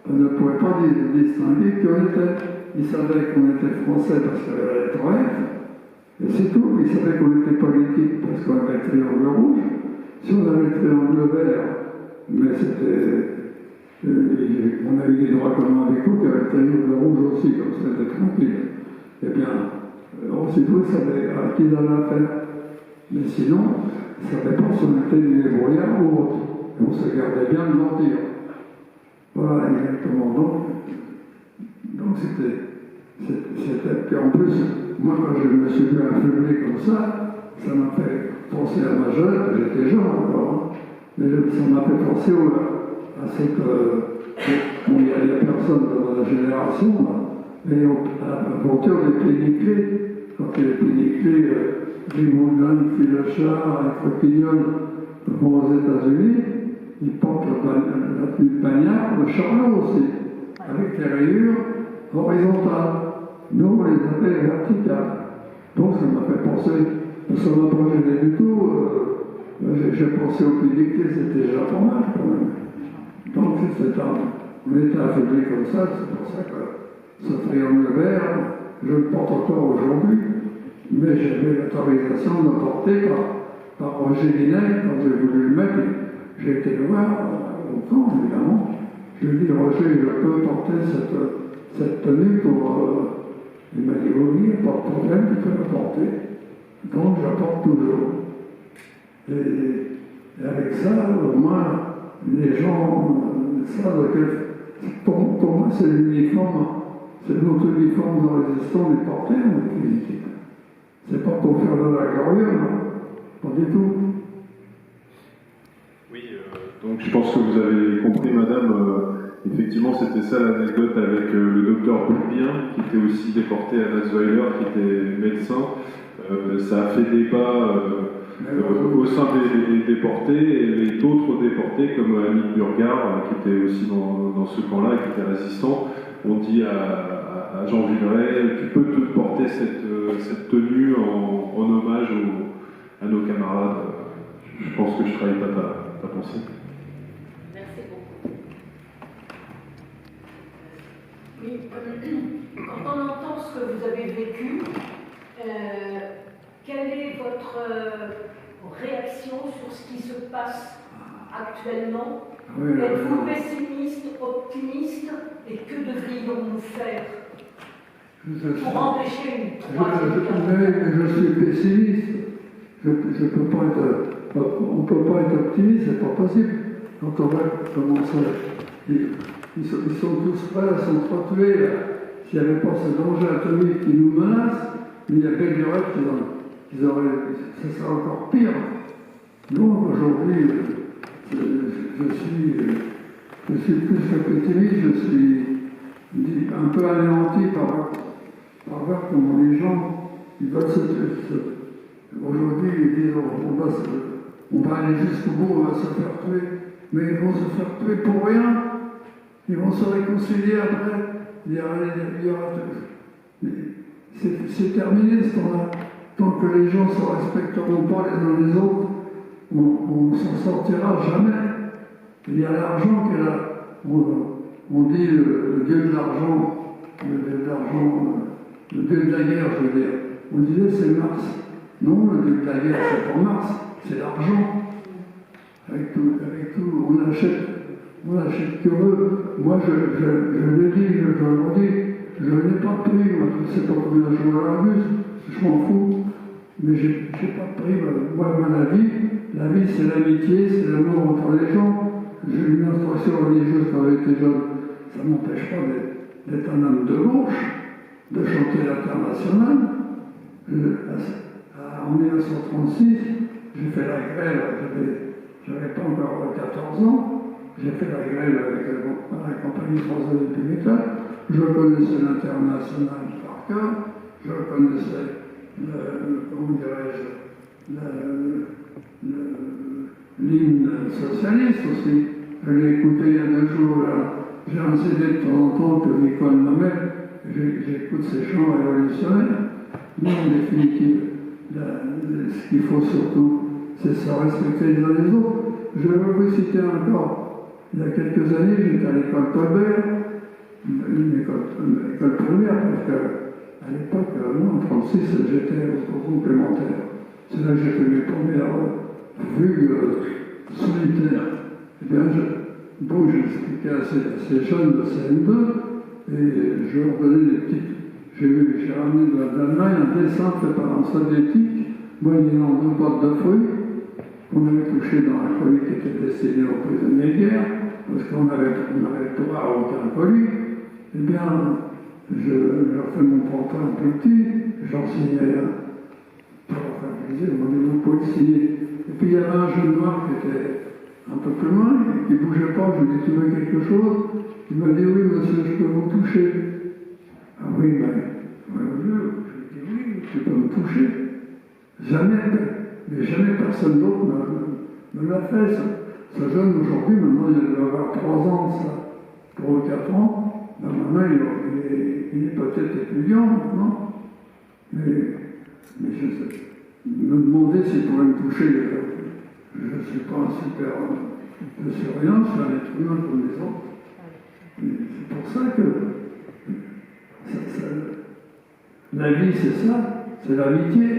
ne pouvait pas distinguer qui on était. Il savait qu'on était français parce qu'il y avait la lettre F, et c'est tout. Il savait qu'on était politique parce qu'on avait le triangle rouge. Si on avait le triangle vert, mais c'était. On a eu des droits communs avec eux qui avaient le triangle rouge aussi, comme ça c'était tranquille. Eh bien, aussitôt, ils savaient à qui ils avaient affaire. Mais sinon, ils ne savaient pas si on était des débrouillards ou autres. Et on se gardait bien de mentir. Voilà, exactement. Donc c'était. Puis en plus, moi, quand je me suis vu affublé comme ça m'a fait penser à ma jeune, j'étais jeune encore, hein, mais ça m'a fait penser à cette. Bon, il y a personne de ma génération, là, mais à l'aventure des péniclés, quand les péniclés, Rimoudan, Filachard et Croquignol vont aux États-Unis, ils portent la tenue de bagnard, le charlot aussi, avec les rayures horizontales. Nous, on les appelait verticales. Donc ça m'a fait penser, ça m'a pas gêné du tout. J'ai pensé au péniclés, c'était déjà pas mal quand même. Donc on était affaiblis comme ça, c'est pour ça que ce triangle vert, je le porte encore aujourd'hui, mais j'avais l'autorisation de le porter par Roger Guinet, quand j'ai voulu le mettre, j'ai été le voir au camp, évidemment. Je lui ai dit, Roger, je peux porter cette tenue pour... il m'a dit, oui, il n'y a pas de problème, tu peux la porter. Donc je la porte toujours. Et avec ça, au moins, les gens savent que pour moi, c'est l'uniforme, c'est notre uniforme de résistance des porteurs, en politique. C'est pas pour faire de la gloriole, pas du tout. Oui, donc je pense que vous avez compris, madame, effectivement c'était ça l'anecdote avec le docteur Boulbien, qui était aussi déporté à Nassweiler, qui était médecin. Ça a fait débat au sein des déportés, et d'autres déportés, comme Annick Burgard, qui était aussi dans ce camp-là, qui était résistant, ont dit à Jean Villeray, tu peux te porter cette tenue en hommage à nos camarades. Je pense que je ne trahis pas ta pensée. Merci beaucoup. Oui, quand on entend ce que vous avez vécu, quelle est votre réaction sur ce qui se passe actuellement? Êtes-vous pessimiste, optimiste, et que devrions-nous faire pour empêcher une troisième guerre? Je suis pessimiste. Je peux pas être, on ne peut pas être optimiste, c'est pas possible. Quand on va commencer, ils sont tous prêts à s'entretuer là. S'il n'y avait pas ce danger atomique qui nous menace, il y a Belgorod qu'ils auraient, ça serait encore pire. Donc aujourd'hui, je suis plus que pessimiste, je suis un peu anéanti par voir comment les gens ils veulent aujourd'hui ils disent on va aller jusqu'au bout, on va se faire tuer, mais ils vont se faire tuer pour rien, ils vont se réconcilier après, c'est terminé ce temps-là. Tant que les gens ne se respecteront pas les uns les autres, on ne s'en sortira jamais. Il y a l'argent qui est là. On dit le dieu de l'argent, le dieu de la guerre, je veux dire. On disait c'est Mars. Non, le dieu de la guerre, c'est pas Mars, c'est l'argent. Avec tout, on achète que eux. Moi, je l'ai dit, je le redis, je n'ai pas de prix, moi, je ne sais pas combien je joue à la bus, je m'en fous, mais j'ai pas de prix. Moi, la vie, c'est l'amitié, c'est l'amour entre les gens. J'ai eu une instruction religieuse quand j'étais jeune, ça ne m'empêche pas d'être un homme de gauche, de chanter l'Internationale. En 1936, j'ai fait la grève, j'avais pas encore 14 ans, j'ai fait la grève avec la compagnie française du métal. Je connaissais l'Internationale par cœur, je connaissais l'hymne socialiste aussi. Je l'ai écouté il y a 2 jours, là. J'ai un CD de temps en temps que Nicole nommait, j'écoute ces chants révolutionnaires. Mais en définitive, ce qu'il faut surtout, c'est se respecter les uns les autres. Je vais vous citer encore. Il y a quelques années, j'étais à l'école Colbert, une école primaire, parce qu'à l'époque, moi, en 1936, j'étais au complémentaire. C'est là que j'ai fait mes premières vues solitaires. Eh bien, j'expliquais à ces jeunes de CM2 et je leur donnais des petites. J'ai ramené de l'Allemagne un dessin fait par un soviétique, moyennant 2 boîtes de fruits, qu'on avait touché dans un colis qui était destiné aux prisonniers de guerre, parce qu'on n'avait droit à aucun colis. Eh bien, je leur fais mon portrait un peu petit, j'en signais un. Pour leur faire plaisir, ils m'ont dit, vous pouvez le signer. Et puis il y avait un jeune noir qui était un peu plus loin, et qui ne bougeait pas, je lui ai dit, tu veux quelque chose? Il m'a dit, oui, monsieur, je peux vous toucher. Ah oui, je lui ai dit, oui, tu peux me toucher. Jamais, mais jamais personne d'autre me l'a fait. Ce jeune aujourd'hui, maintenant, il doit avoir 3 ans, ça, 3 ou 4 ans. Ben, maintenant, il est peut-être étudiant maintenant. Mais je sais, me demander s'il pourrait me toucher, je ne suis pas un super. Je suis rien, je suis un être humain comme les autres. C'est pour ça que la vie, c'est ça, c'est l'amitié.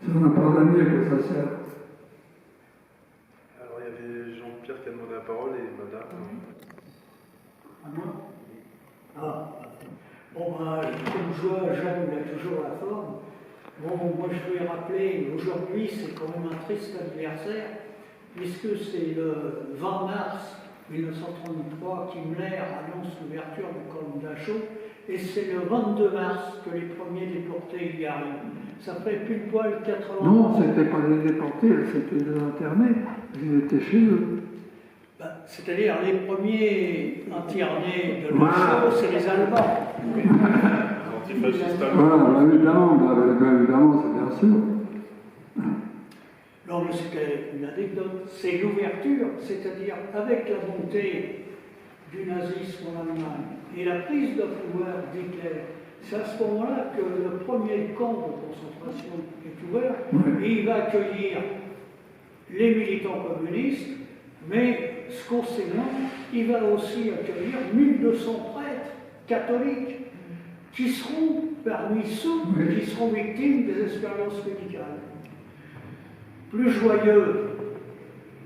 Si on n'a pas d'amis, à quoi ça sert? Alors, il y avait Jean-Pierre qui a demandé la parole et madame. À moi? Bon, comme je vois, Jean, il a toujours la forme. Bon, moi, je voulais rappeler, aujourd'hui, c'est quand même un triste anniversaire, puisque c'est le 20 mars 1933 qu'Himmler annonce l'ouverture du colon d'Achau, et c'est le 22 mars que les premiers déportés y arrivent. Ça fait pile poil 80 ans. Non, c'était pas des déportés, c'était des internés. Ils étaient chez eux. C'est-à-dire les premiers internés de l'Achau, c'est les Allemands. Antifascistes Voilà, évidemment, c'est bien sûr. Non, mais c'était une anecdote. C'est l'ouverture, c'est-à-dire avec la montée du nazisme en Allemagne et la prise de pouvoir d'Hitler, c'est à ce moment-là que le premier camp de concentration est ouvert et il va accueillir les militants communistes, mais ce qu'on sait moins, il va aussi accueillir 1200 prêtres catholiques qui seront parmi ceux qui seront victimes des expériences médicales. Plus joyeux,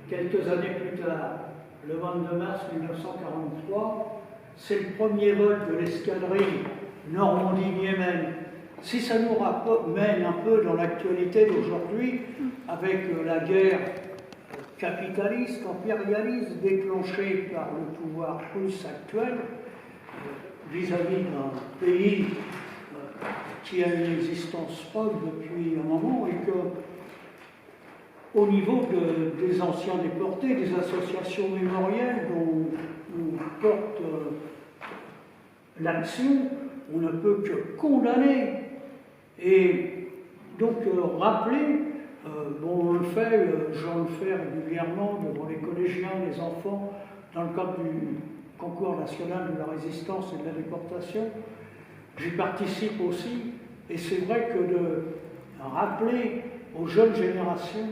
quelques années plus tard, le 22 mars 1943, c'est le premier vol de l'escadrille Normandie-Yémen. Si ça nous ramène un peu dans l'actualité d'aujourd'hui, avec la guerre capitaliste, impérialiste, déclenchée par le pouvoir russe actuel, vis-à-vis d'un pays qui a une existence folle depuis un moment et que au niveau des anciens déportés, des associations mémorielles dont on porte l'action, on ne peut que condamner. Et donc rappeler, bon, on le fait, j'en le fais régulièrement devant les collégiens, les enfants, dans le cadre du concours national de la résistance et de la déportation. J'y participe aussi, et c'est vrai que de rappeler aux jeunes générations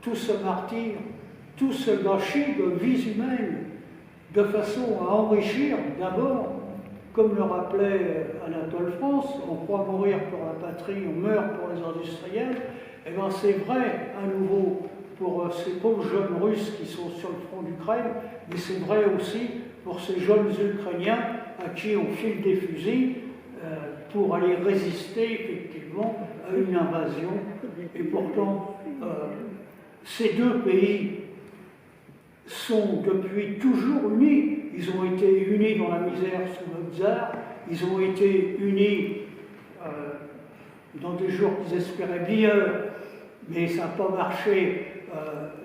tout ce martyre, tout ce gâchis de vies humaines, de façon à enrichir d'abord, comme le rappelait Anatole France, on croit mourir pour la patrie, on meurt pour les industriels. Et bien c'est vrai à nouveau pour ces pauvres jeunes Russes qui sont sur le front d'Ukraine, mais c'est vrai aussi pour ces jeunes Ukrainiens à qui on file des fusils pour aller résister effectivement à une invasion. Et pourtant, ces deux pays sont depuis toujours unis. Ils ont été unis dans la misère sous le tsar, ils ont été unis dans des jours qu'ils espéraient meilleurs, mais ça n'a pas marché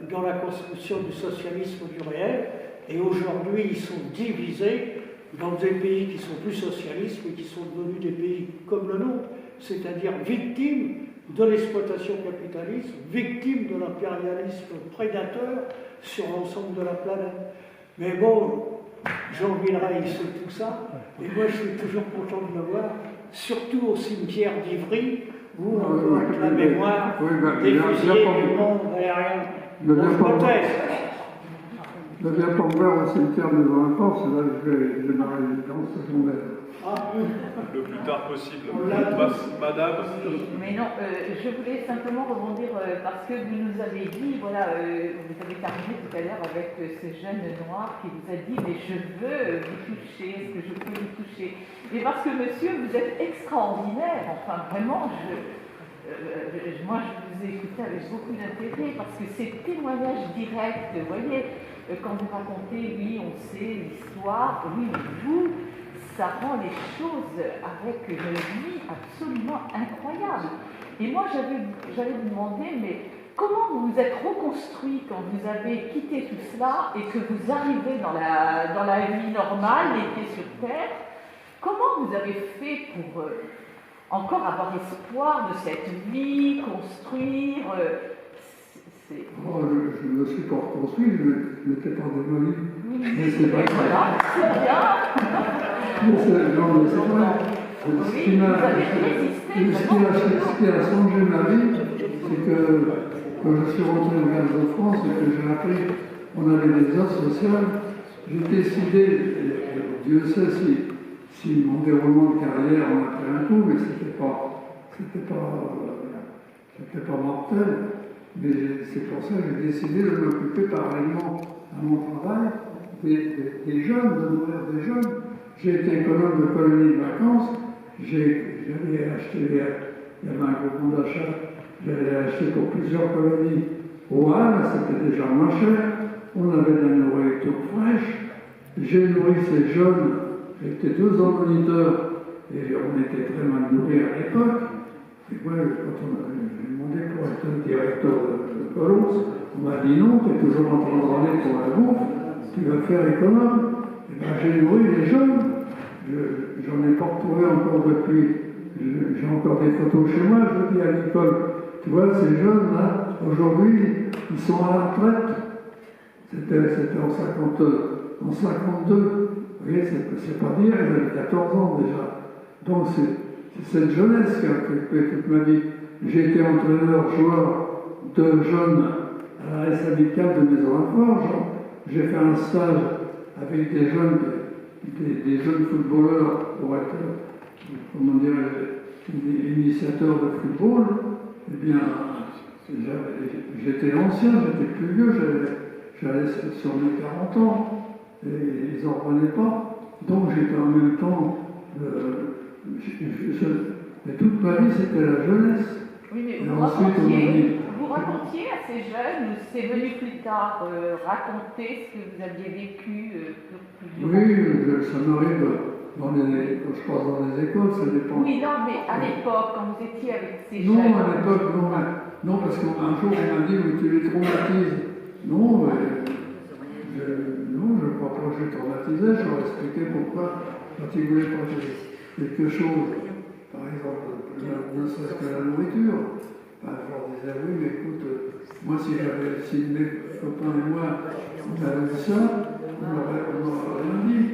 dans la construction du socialisme du réel. Et aujourd'hui, ils sont divisés dans des pays qui sont plus socialistes, mais qui sont devenus des pays comme le nôtre, c'est-à-dire victimes de l'exploitation capitaliste, victimes de l'impérialisme prédateur sur l'ensemble de la planète. Mais bon, Jean Villeray, il sait tout ça, et moi je suis toujours content de le voir, surtout au cimetière d'Ivry, où on porte la mémoire des fusillés du monde aérien. Je ne viens pas me voir au cimetière des enfants, c'est là que j'ai ma résidence secondaire. Le plus tard possible. Madame. Mais non, je voulais simplement rebondir parce que vous nous avez dit, voilà, vous avez terminé tout à l'heure avec ce jeune noir qui vous a dit mais je veux vous toucher, est-ce que je peux vous toucher? Et parce que monsieur, vous êtes extraordinaire, enfin vraiment, moi je vous ai écouté avec beaucoup d'intérêt parce que ces témoignages directs, vous voyez, quand vous racontez, oui, on sait l'histoire, oui, mais vous, ça rend les choses avec une vie absolument incroyable. Et moi, j'allais vous demander, mais comment vous vous êtes reconstruit quand vous avez quitté tout cela et que vous arrivez dans la vie normale, les pieds sur terre? Comment vous avez fait pour encore avoir espoir de cette vie, construire Je me suis pas reconstruit, je n'étais pas démoli. Mais c'est pas grave. Voilà, c'est bien. Non, mais c'est vrai. Ce qui a changé ma vie, c'est que quand je suis rentré en guerre de France et que j'ai appris qu'on avait des heures sociales, j'ai décidé, Dieu sait si mon déroulement de carrière en a pris un coup, mais c'était pas mortel. Mais c'est pour ça que j'ai décidé de m'occuper parallèlement à mon travail des jeunes, de nourrir des jeunes. J'ai été économe de colonies de vacances, j'allais acheter, il y avait un groupement d'achat, j'allais acheter pour plusieurs colonies au Halles, c'était déjà moins cher, on avait de la nourriture fraîche, j'ai nourri ces jeunes, j'étais 2 ans moniteur, et on était très mal nourris à l'époque, et moi, quand j'ai demandé pour être directeur de Colos, on m'a dit non, tu es toujours en train de râler pour la bouffe, tu vas faire économe. Et bien, j'ai nourri les jeunes, j'en ai pas retrouvé encore depuis, j'ai encore des photos chez moi, je dis à l'école, tu vois, ces jeunes-là, aujourd'hui, ils sont à la retraite. C'était en 52, vous voyez, c'est pas dire, ils avaient 14 ans déjà. Donc c'est cette jeunesse qui a occupé toute ma vie. J'ai été entraîneur, joueur de jeunes à la S amicale de Maison-Laforge. J'ai fait un stage avec des jeunes footballeurs pour être, comment dire, initiateur de football. Eh bien, j'étais ancien, j'étais plus vieux, j'allais sur mes 40 ans, et ils n'en revenaient pas. Donc j'étais en même temps, mais toute ma vie c'était la jeunesse. Oui, mais et ensuite, vous racontiez à ces jeunes, c'est venu plus tard, raconter ce que vous aviez vécu Oui, ça m'arrive quand je passe dans les écoles, ça dépend. Oui, non, mais à l'époque, quand vous étiez avec ces Non, jeunes... à l'époque, non, parce qu'un jour, on m'a dit, oui, tu les traumatises. Non, je ne crois pas que je traumatisais, je leur expliquais pourquoi, quand ils voulaient pas quelque chose, par exemple, ne serait-ce que la nourriture. Enfin, je leur disais, oui, mais écoute, moi, si mes copains et moi, on avait dit ça, on n'aurait rien dit.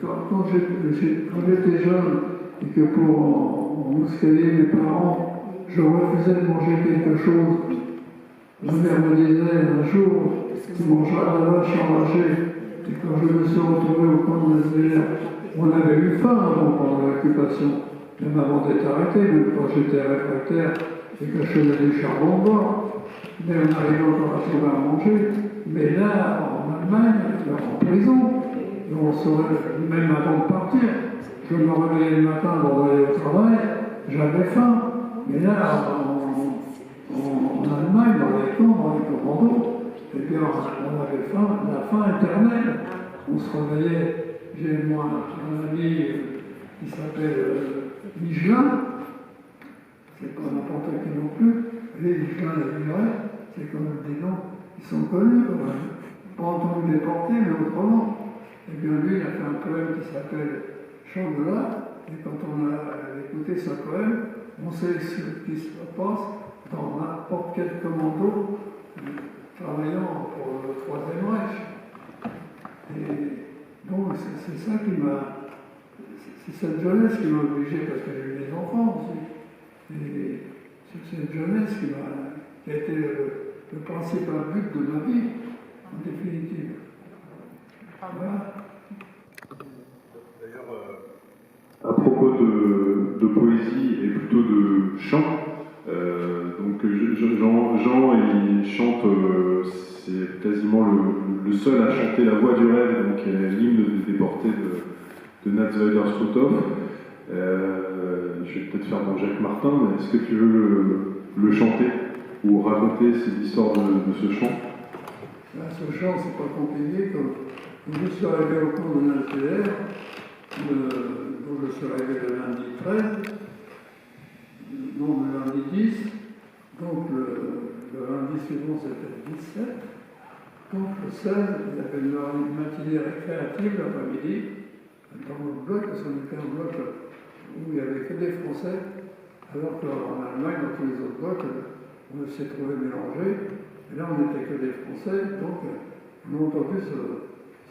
Quand j'étais jeune, et que pour mouscaler mes parents, je refusais de manger quelque chose, ma mère me disait un jour, tu mangeras la vache enragée. Et quand je me suis retrouvé au camp de Nazareth, on avait eu faim avant pendant l'occupation, même avant d'être arrêté, même quand j'étais réfractaire et que je faisais du charbon de bois. Mais on arrivait encore à trouver à manger. Mais là, en Allemagne, en prison, on saurait, même avant de partir, je me réveillais le matin pour aller au travail, j'avais faim. Mais là, en Allemagne, dans les camps, dans les commandos, eh bien, on avait faim, la faim éternelle. On se réveillait, j'ai moi un ami qui s'appelle Michelin, c'est pas n'importe qui non plus, les Michelin, les Migret, c'est quand même des noms qui sont connus, quand même. Pas en tant que déporté, mais autrement. Et bien lui, il a fait un poème qui s'appelle Chant de l'art, et quand on a écouté ce poème, on sait ce qui se passe dans n'importe quel commando travaillant pour le Troisième Reich. Et donc c'est ça qui m'a... C'est cette jeunesse qui m'a obligé, parce que j'ai eu des enfants aussi. Et c'est cette jeunesse qui a été le principal but de ma vie, en définitive. Voilà. D'ailleurs, à propos de poésie et plutôt de chant, donc Jean, il chante, c'est quasiment le seul à chanter La Voix du rêve, donc l'hymne des déportés de Natzweiler-Struthof. Je vais peut-être faire mon Jacques Martin, mais est-ce que tu veux le chanter ou raconter ces histoires de ce chant? Ce chant, c'est pas compliqué. Quand je suis arrivé au camp de Natzweiler, dont je suis arrivé le lundi 13, non, le lundi 10, donc le lundi suivant c'était le 17, donc le 16, il y avait une matinée récréative l'après-midi, dans notre bloc, parce qu'on était un bloc où il n'y avait que des Français, alors qu'en Allemagne, dans tous les autres blocs, on s'est trouvé mélangé, et là on n'était que des Français, donc on a entendu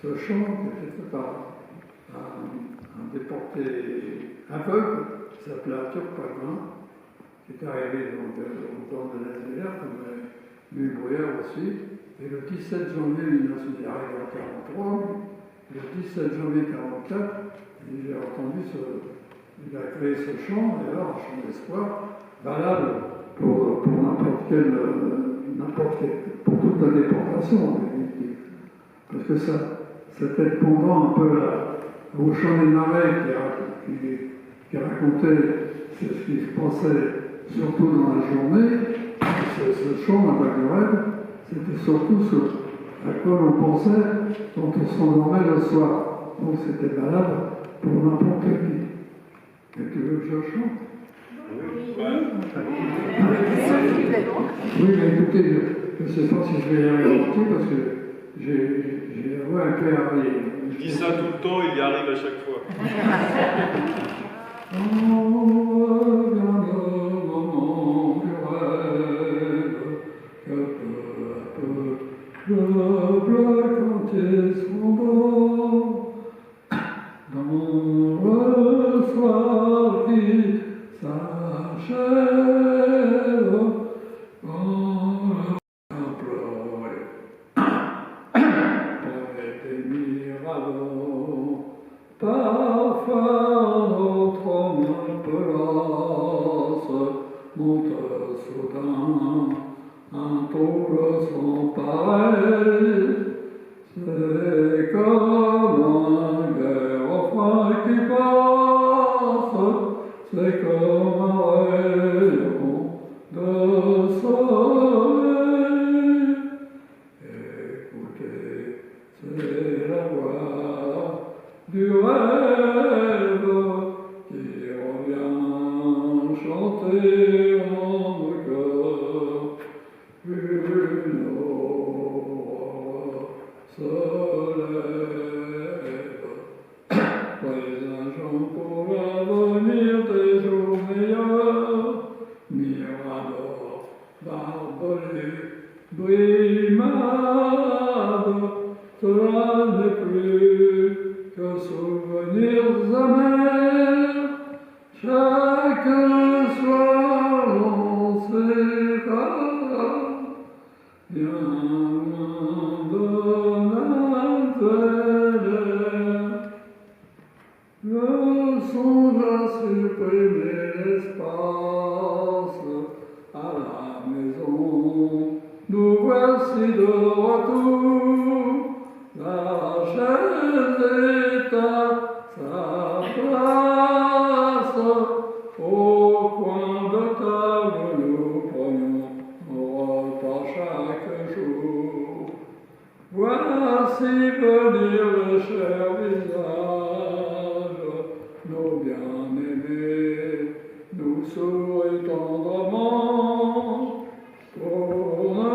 ce chant qui était fait par un déporté aveugle qui s'appelait Arthur Pagrin, qui est arrivé au camp de Natzweiler, comme Louis Bruyère aussi, et le 17 janvier 1943, le 17 janvier 1944, j'ai entendu il a créé ce chant, d'ailleurs, un chant d'espoir, valable pour n'importe quel, pour toute la déportation, en définitive. Parce que ça pendant un peu au chant des marais qui racontait ce qui se passait surtout dans la journée. Ce chant, La Voix du rêve, c'était surtout ce à quoi l'on pensait quand on s'endormait le soir. Donc c'était valable pour n'importe qui. Et tu veux que je chante? Oui, mais écoutez, je ne sais pas si je vais y arriver entier parce que j'ai la voix un peu arrivée. Il dit ça tout le temps, il y arrive à chaque fois. Je pleure quand il s'endort dans le soir qui s'achève quand le pleure près des miradors. Parfois notre main pelasse monte soudain un trouble sans pareil. C'est comme un gai refrain qui passe, c'est comme un rayon de soleil. Écoutez, c'est la voix du rêve. dans nos cœurs une aurore se lève, présageant pour l'avenir des jours meilleurs, Mirador, barbelé, brimade, cela n'est plus que souvenirs amers. Chaque soir l'on s'écarte, bien loin de l'intellect. Le songe a supprimé l'espace à la maison. Nous voici de retour, la chaise est à sa place. Au coin de table, nous prenons nos repas chaque jour. Voici venir le cher visage, nos bien-aimés nous sourient tendrement pour ne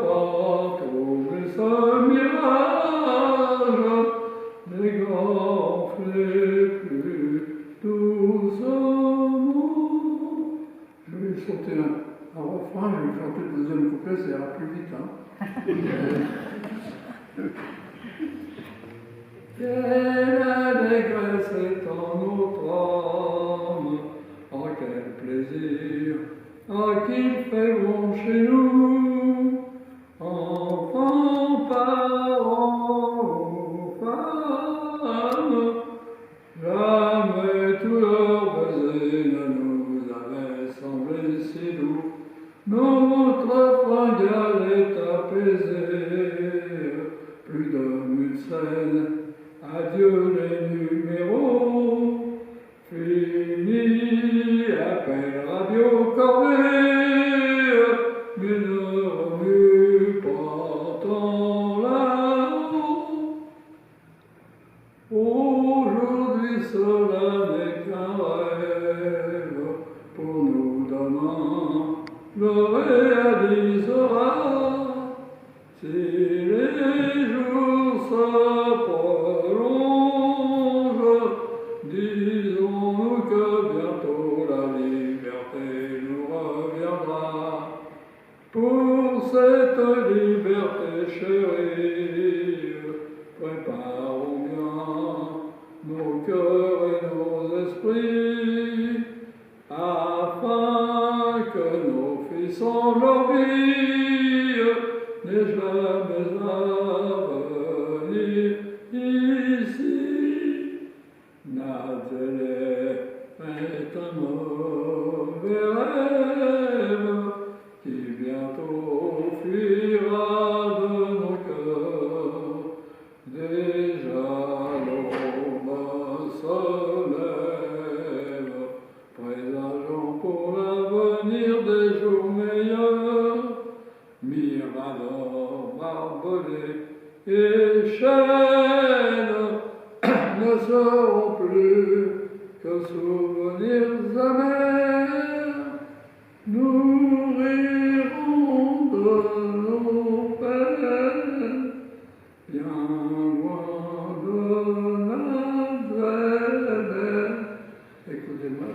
pas trouver ce mirage, dégonfler plus doucement. Je vais chanter un refrain, je vais chanter le deuxième couplet, ça ira plus vite. Quelle allégresse est en notre âme, oh quel plaisir, oh qu'il fait bon chez nous, enfants, parents, femmes, jamais tout leur baiser ne nous avait semblé si doux. Notre fringale est apaisée, plus de scène, adieu les numéros, fini, appel radio corvée, mais ne remue pas tant là-haut. Aujourd'hui cela n'est qu'un rêve, pour nous demain le réalisera. Si les jours se prolongent, disons-nous que bientôt la liberté nous reviendra. Pour cette liberté chérie, préparons bien nos cœurs et nos esprits, afin que nos fils en leur vie n'aient jamais à venir ici. Nazareth est un mauvais rêve qui bientôt fuira de nos cœurs. Déjà l'aube se lève, présageant pour l'avenir des jours meilleurs. Mirador, barbelés et chênes ne seront plus que souvenirs amers. Nous rirons de nos peines, bien loin de Nazareth. Écoutez-moi.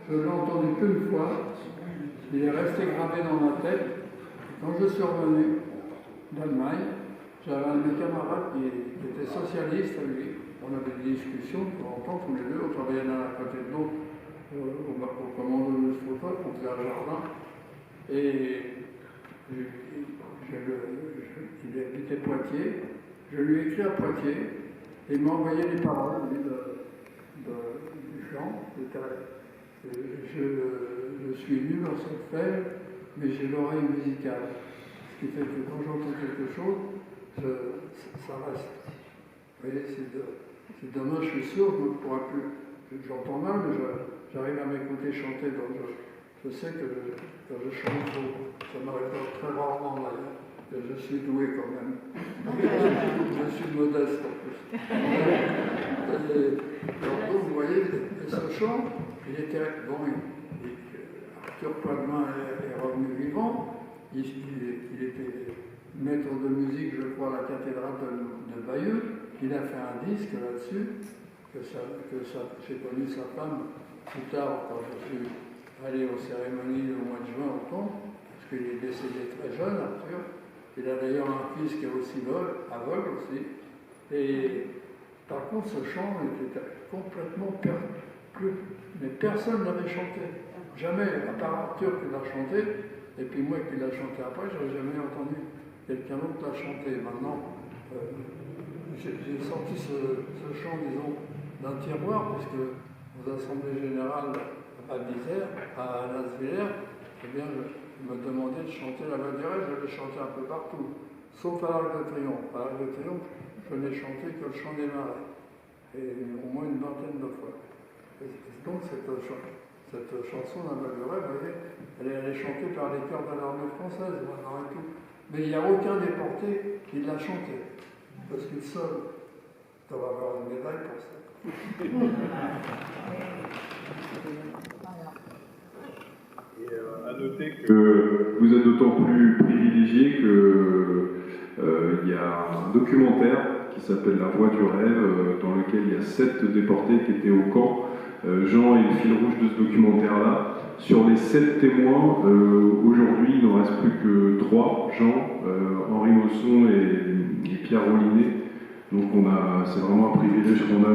Je l'ai entendu qu'une fois, il est resté gravé dans ma tête. Quand je suis revenu d'Allemagne, j'avais un de mes camarades qui était socialiste, lui. On avait des discussions de temps en temps, tous les deux, on travaillait l'un à côté de l'autre au commando de Strophe, on faisait un jardin. Et il habitait Poitiers, je lui ai écrit à Poitiers, et il m'a envoyé les paroles du chant. Je suis nul en solfège, mais j'ai l'oreille musicale. Ce qui fait que quand j'entends quelque chose, ça reste. Vous voyez, c'est demain je suis sourd, je ne pourrai plus. J'entends mal, mais j'arrive à m'écouter chanter. Donc je sais que quand je chante, ça m'arrive très rarement d'ailleurs. Je suis doué quand même. Je suis modeste en plus. Alors, donc, vous voyez, ce chant, il était. Bon, Arthur Poitevin est revenu vivant. Il était maître de musique, je crois, à la cathédrale de Bayeux. Il a fait un disque là-dessus, j'ai connu sa femme plus tard quand je suis allé aux cérémonies au mois de juin au camp, parce qu'il est décédé très jeune, Arthur. Il a d'ailleurs un fils qui est aussi aveugle aussi. Et par contre, ce chant était complètement perdu. Mais personne n'avait chanté. Jamais, à part Arthur qui l'a chanté, et puis moi qui l'a chanté après, je n'avais jamais entendu quelqu'un d'autre l'a chanté. Maintenant, j'ai sorti ce chant, disons, d'un tiroir, parce que aux assemblées générales à Bizère, à Nasvillers, eh bien, je me demandais de chanter la Voix du Rêve, je l'ai chanté un peu partout, sauf à l'Arc de Triomphe. À l'Arc de Triomphe, je n'ai chanté que le chant des marais, et au moins une vingtaine de fois. Et donc cette chanson, la Voix du Rêve, vous voyez, elle est chantée par les chœurs de l'armée française maintenant et tout. Mais il n'y a aucun déporté qui l'a chanté, parce qu'il seul doit avoir une médaille pour ça. Et à noter que vous êtes d'autant plus privilégié que il y a un documentaire qui s'appelle La Voix du Rêve, dans lequel il y a 7 déportés qui étaient au camp. Jean est le fil rouge de ce documentaire-là. Sur les 7 témoins, aujourd'hui, il n'en reste plus que 3, Jean, Henri Mausson et Pierre Rollinet. Donc c'est vraiment un privilège qu'on a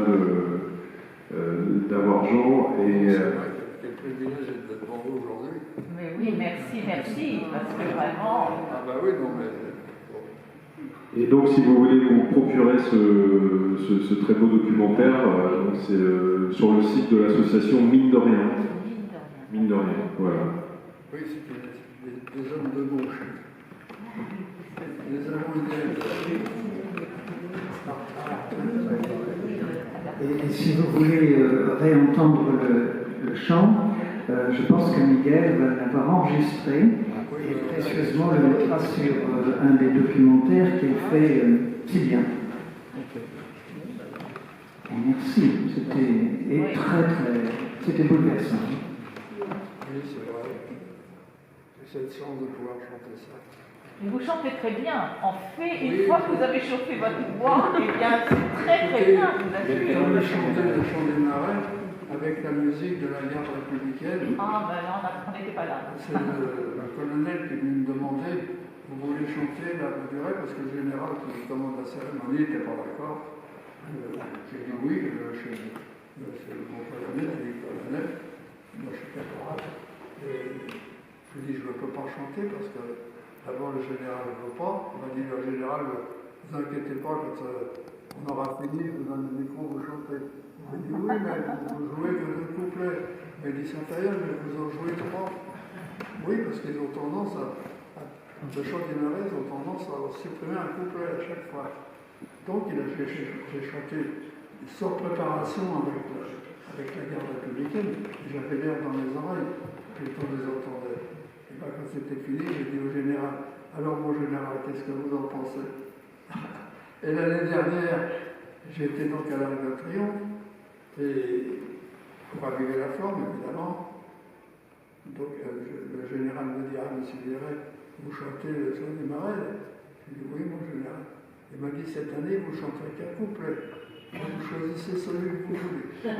d'avoir Jean. Et, quel privilège d'être devant vous aujourd'hui. Mais oui, merci, parce que vraiment... Ah bah oui, non mais... Et donc, si vous voulez vous procurer ce très beau documentaire, c'est sur le site de l'association Mine de Rien. Mine de Rien, voilà. Oui, c'est des hommes de gauche. Les avons idéaux. Et si vous voulez réentendre le chant, je pense que Miguel va l'avoir enregistré et précieusement le mettra sur un des documentaires qu'il fait si bien. Et merci, c'était bouleversant. Oui, c'est vrai. J'ai cette chance de pouvoir chanter ça. Vous chantez très bien. En fait, une fois que vous avez chauffé votre voix, eh bien, c'est très bien. Vous avez le chant des marais avec la musique de la garde républicaine. Ah, ben là, on n'était pas là. C'est le colonel qui est venu me demander, vous voulez chanter la Voix du Rêve, parce que le général qui commande la cérémonie n'était pas d'accord. J'ai dit oui, c'est mon colonel, j'ai dit colonel, moi je suis caporal. Et je lui ai dit je ne peux pas chanter parce que d'abord le général ne veut pas. Il m'a dit le général, ne vous inquiétez pas, quand on aura fini, je vous donne le micro, vous chantez. J'ai dit oui, mais vous jouez que 2 couplets. Il m'a dit Saint-Ariel, mais vous en jouez 3. Oui, parce qu'ils ont tendance le chant des marais, ils ont tendance à supprimer un couplet à chaque fois. Donc j'ai chanté sans préparation avec la garde républicaine. J'avais l'air dans mes oreilles, puis on les entendait. Et bien, quand c'était fini, j'ai dit au général, alors mon général, qu'est-ce que vous en pensez? Et l'année dernière, j'étais donc à l'Arc de Triomphe, et pour raviver la forme, évidemment. Donc le général me dit, ah, monsieur Viret, vous chantez le chant des marais? J'ai dit, oui, mon général. Il m'a dit, cette année, vous chanterez qu'un couplet. Vous choisissez celui que vous voulez. Je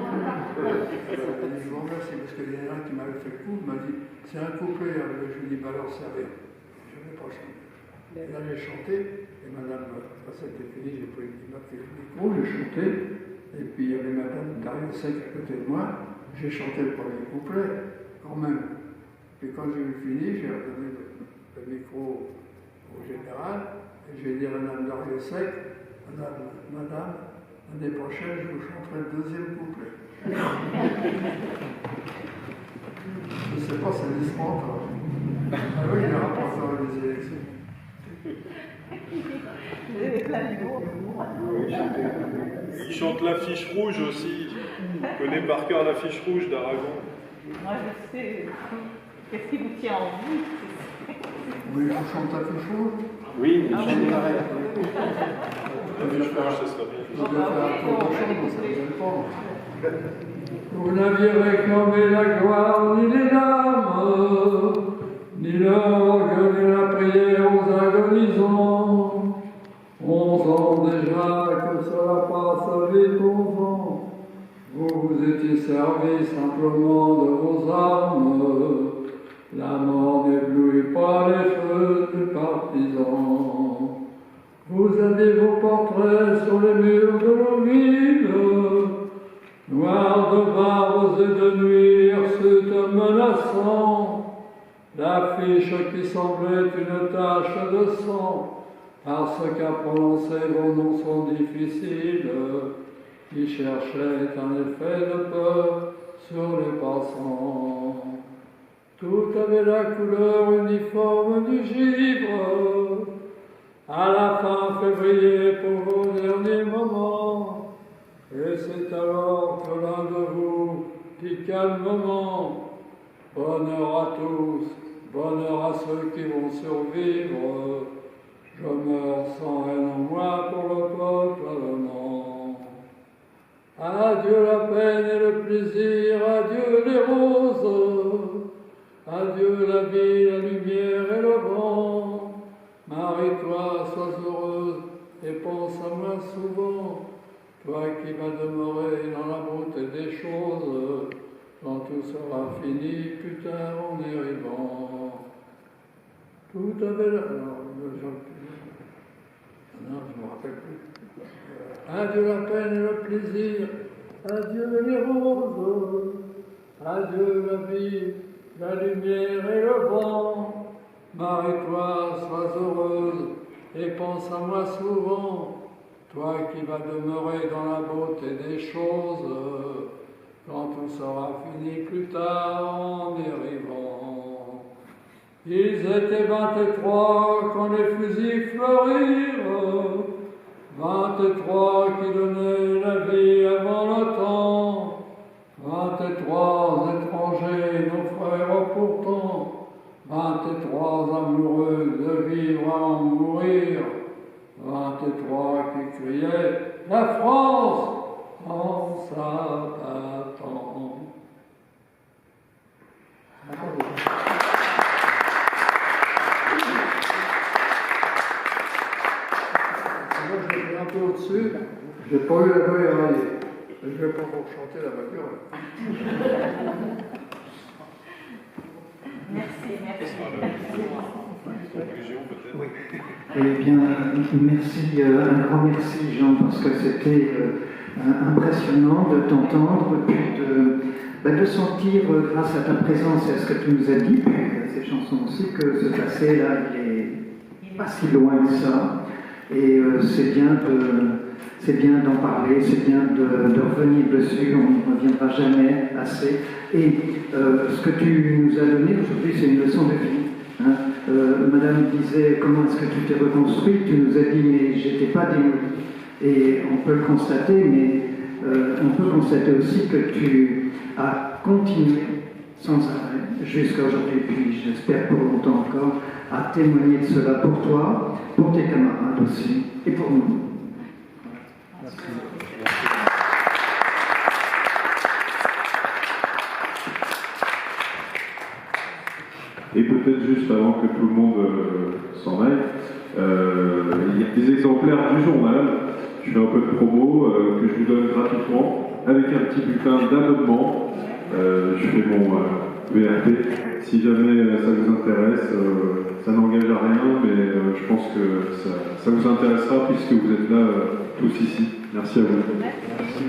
vous remercie, parce qu'il y en a un qui m'avait fait le coup, il m'a dit, c'est un couplet. Je lui ai dit, bah alors, ça va. Je ne vais pas chanter. Et là, j'ai chanté, et madame, quand c'était fini, il m'a fait le micro, j'ai chanté, et puis il y avait madame Dariussec à côté de moi, j'ai chanté le premier couplet, quand même. Puis quand j'ai eu fini, j'ai redonné le micro au général, et j'ai dit à madame Dariussec, madame, l'année prochaine, je vous chanterai le 2e couplet. Je ne sais pas, ça n'existe pas encore. Ah oui, il y a un rapporteur des élections. Il chante l'affiche rouge aussi. Il connaît par cœur l'affiche rouge d'Aragon. Moi, je sais. Qu'est-ce qui vous tient en vie? Oui, on chante l'affiche rouge. Oui, mais vous n'aviez réclamé la gloire ni les dames, ni l'orgue ni la prière aux agonisants. 11 ans déjà que cela passe vite, 11 ans. Vous vous étiez servi simplement de vos armes. La mort n'éblouit pas les feux du partisan. Vous aviez vos portraits sur les murs de nos villes, noirs de barbes et de nuit, hirsutes menaçants, l'affiche qui semblait une tache de sang, parce qu'à prononcer vos noms sont difficiles, qui cherchaient un effet de peur sur les passants. Tout avait la couleur uniforme du givre. À la fin février pour vos derniers moments. Et c'est alors que l'un de vous dit calmement: bonheur à tous, bonheur à ceux qui vont survivre. Je meurs sans haine en moi pour le peuple allemand. Adieu la peine et le plaisir, adieu les roses. Adieu la vie, la lumière et le vent. Marie-toi, sois heureuse et pense à moi souvent. Toi qui vas demeurer dans la beauté des choses, quand tout sera fini, plus tard en arrivant. Tout avait la... Non, je ne me rappelle plus. Adieu la peine et le plaisir, adieu les roses, adieu la vie, la lumière et le vent. Marie-toi, sois heureuse et pense à moi souvent. Toi qui vas demeurer dans la beauté des choses, quand tout sera fini plus tard en arrivant. Ils étaient 23 quand les fusils fleurirent, 23 qui donnaient la vie avant le temps, 23 étrangers, nos frères pourtant, 23 amoureux de vivre à en mourir, 23 qui criaient la France en s'abattant. Moi, je l'ai un peu au-dessus, j'ai pas eu la voix éraillée. Je ne vais pas pour chanter la voiture. Merci. Oui. Eh bien, merci, un grand merci Jean, parce que c'était impressionnant de t'entendre, puis de sentir, grâce à ta présence et à ce que tu nous as dit, puis à ces chansons aussi, que ce passé là, il n'est pas si loin que ça. Et c'est bien d'en parler, c'est bien de revenir dessus, on ne reviendra jamais assez. Et ce que tu nous as donné aujourd'hui, c'est une leçon de vie. Hein. Madame disait comment est-ce que tu t'es reconstruit, tu nous as dit mais j'étais pas démoli. Et on peut le constater, mais on peut constater aussi que tu as continué sans arrêt jusqu'à aujourd'hui, puis j'espère pour longtemps encore, à témoigner de cela pour toi, pour tes camarades aussi, et pour nous. Merci. Et peut-être juste avant que tout le monde s'en aille, il y a des exemplaires du journal, je fais un peu de promo, que je vous donne gratuitement, avec un petit bulletin d'abonnement. Je fais mon VRP. Si jamais ça vous intéresse, ça n'engage à rien, mais je pense que ça vous intéressera puisque vous êtes là tous ici. Merci à vous. Merci.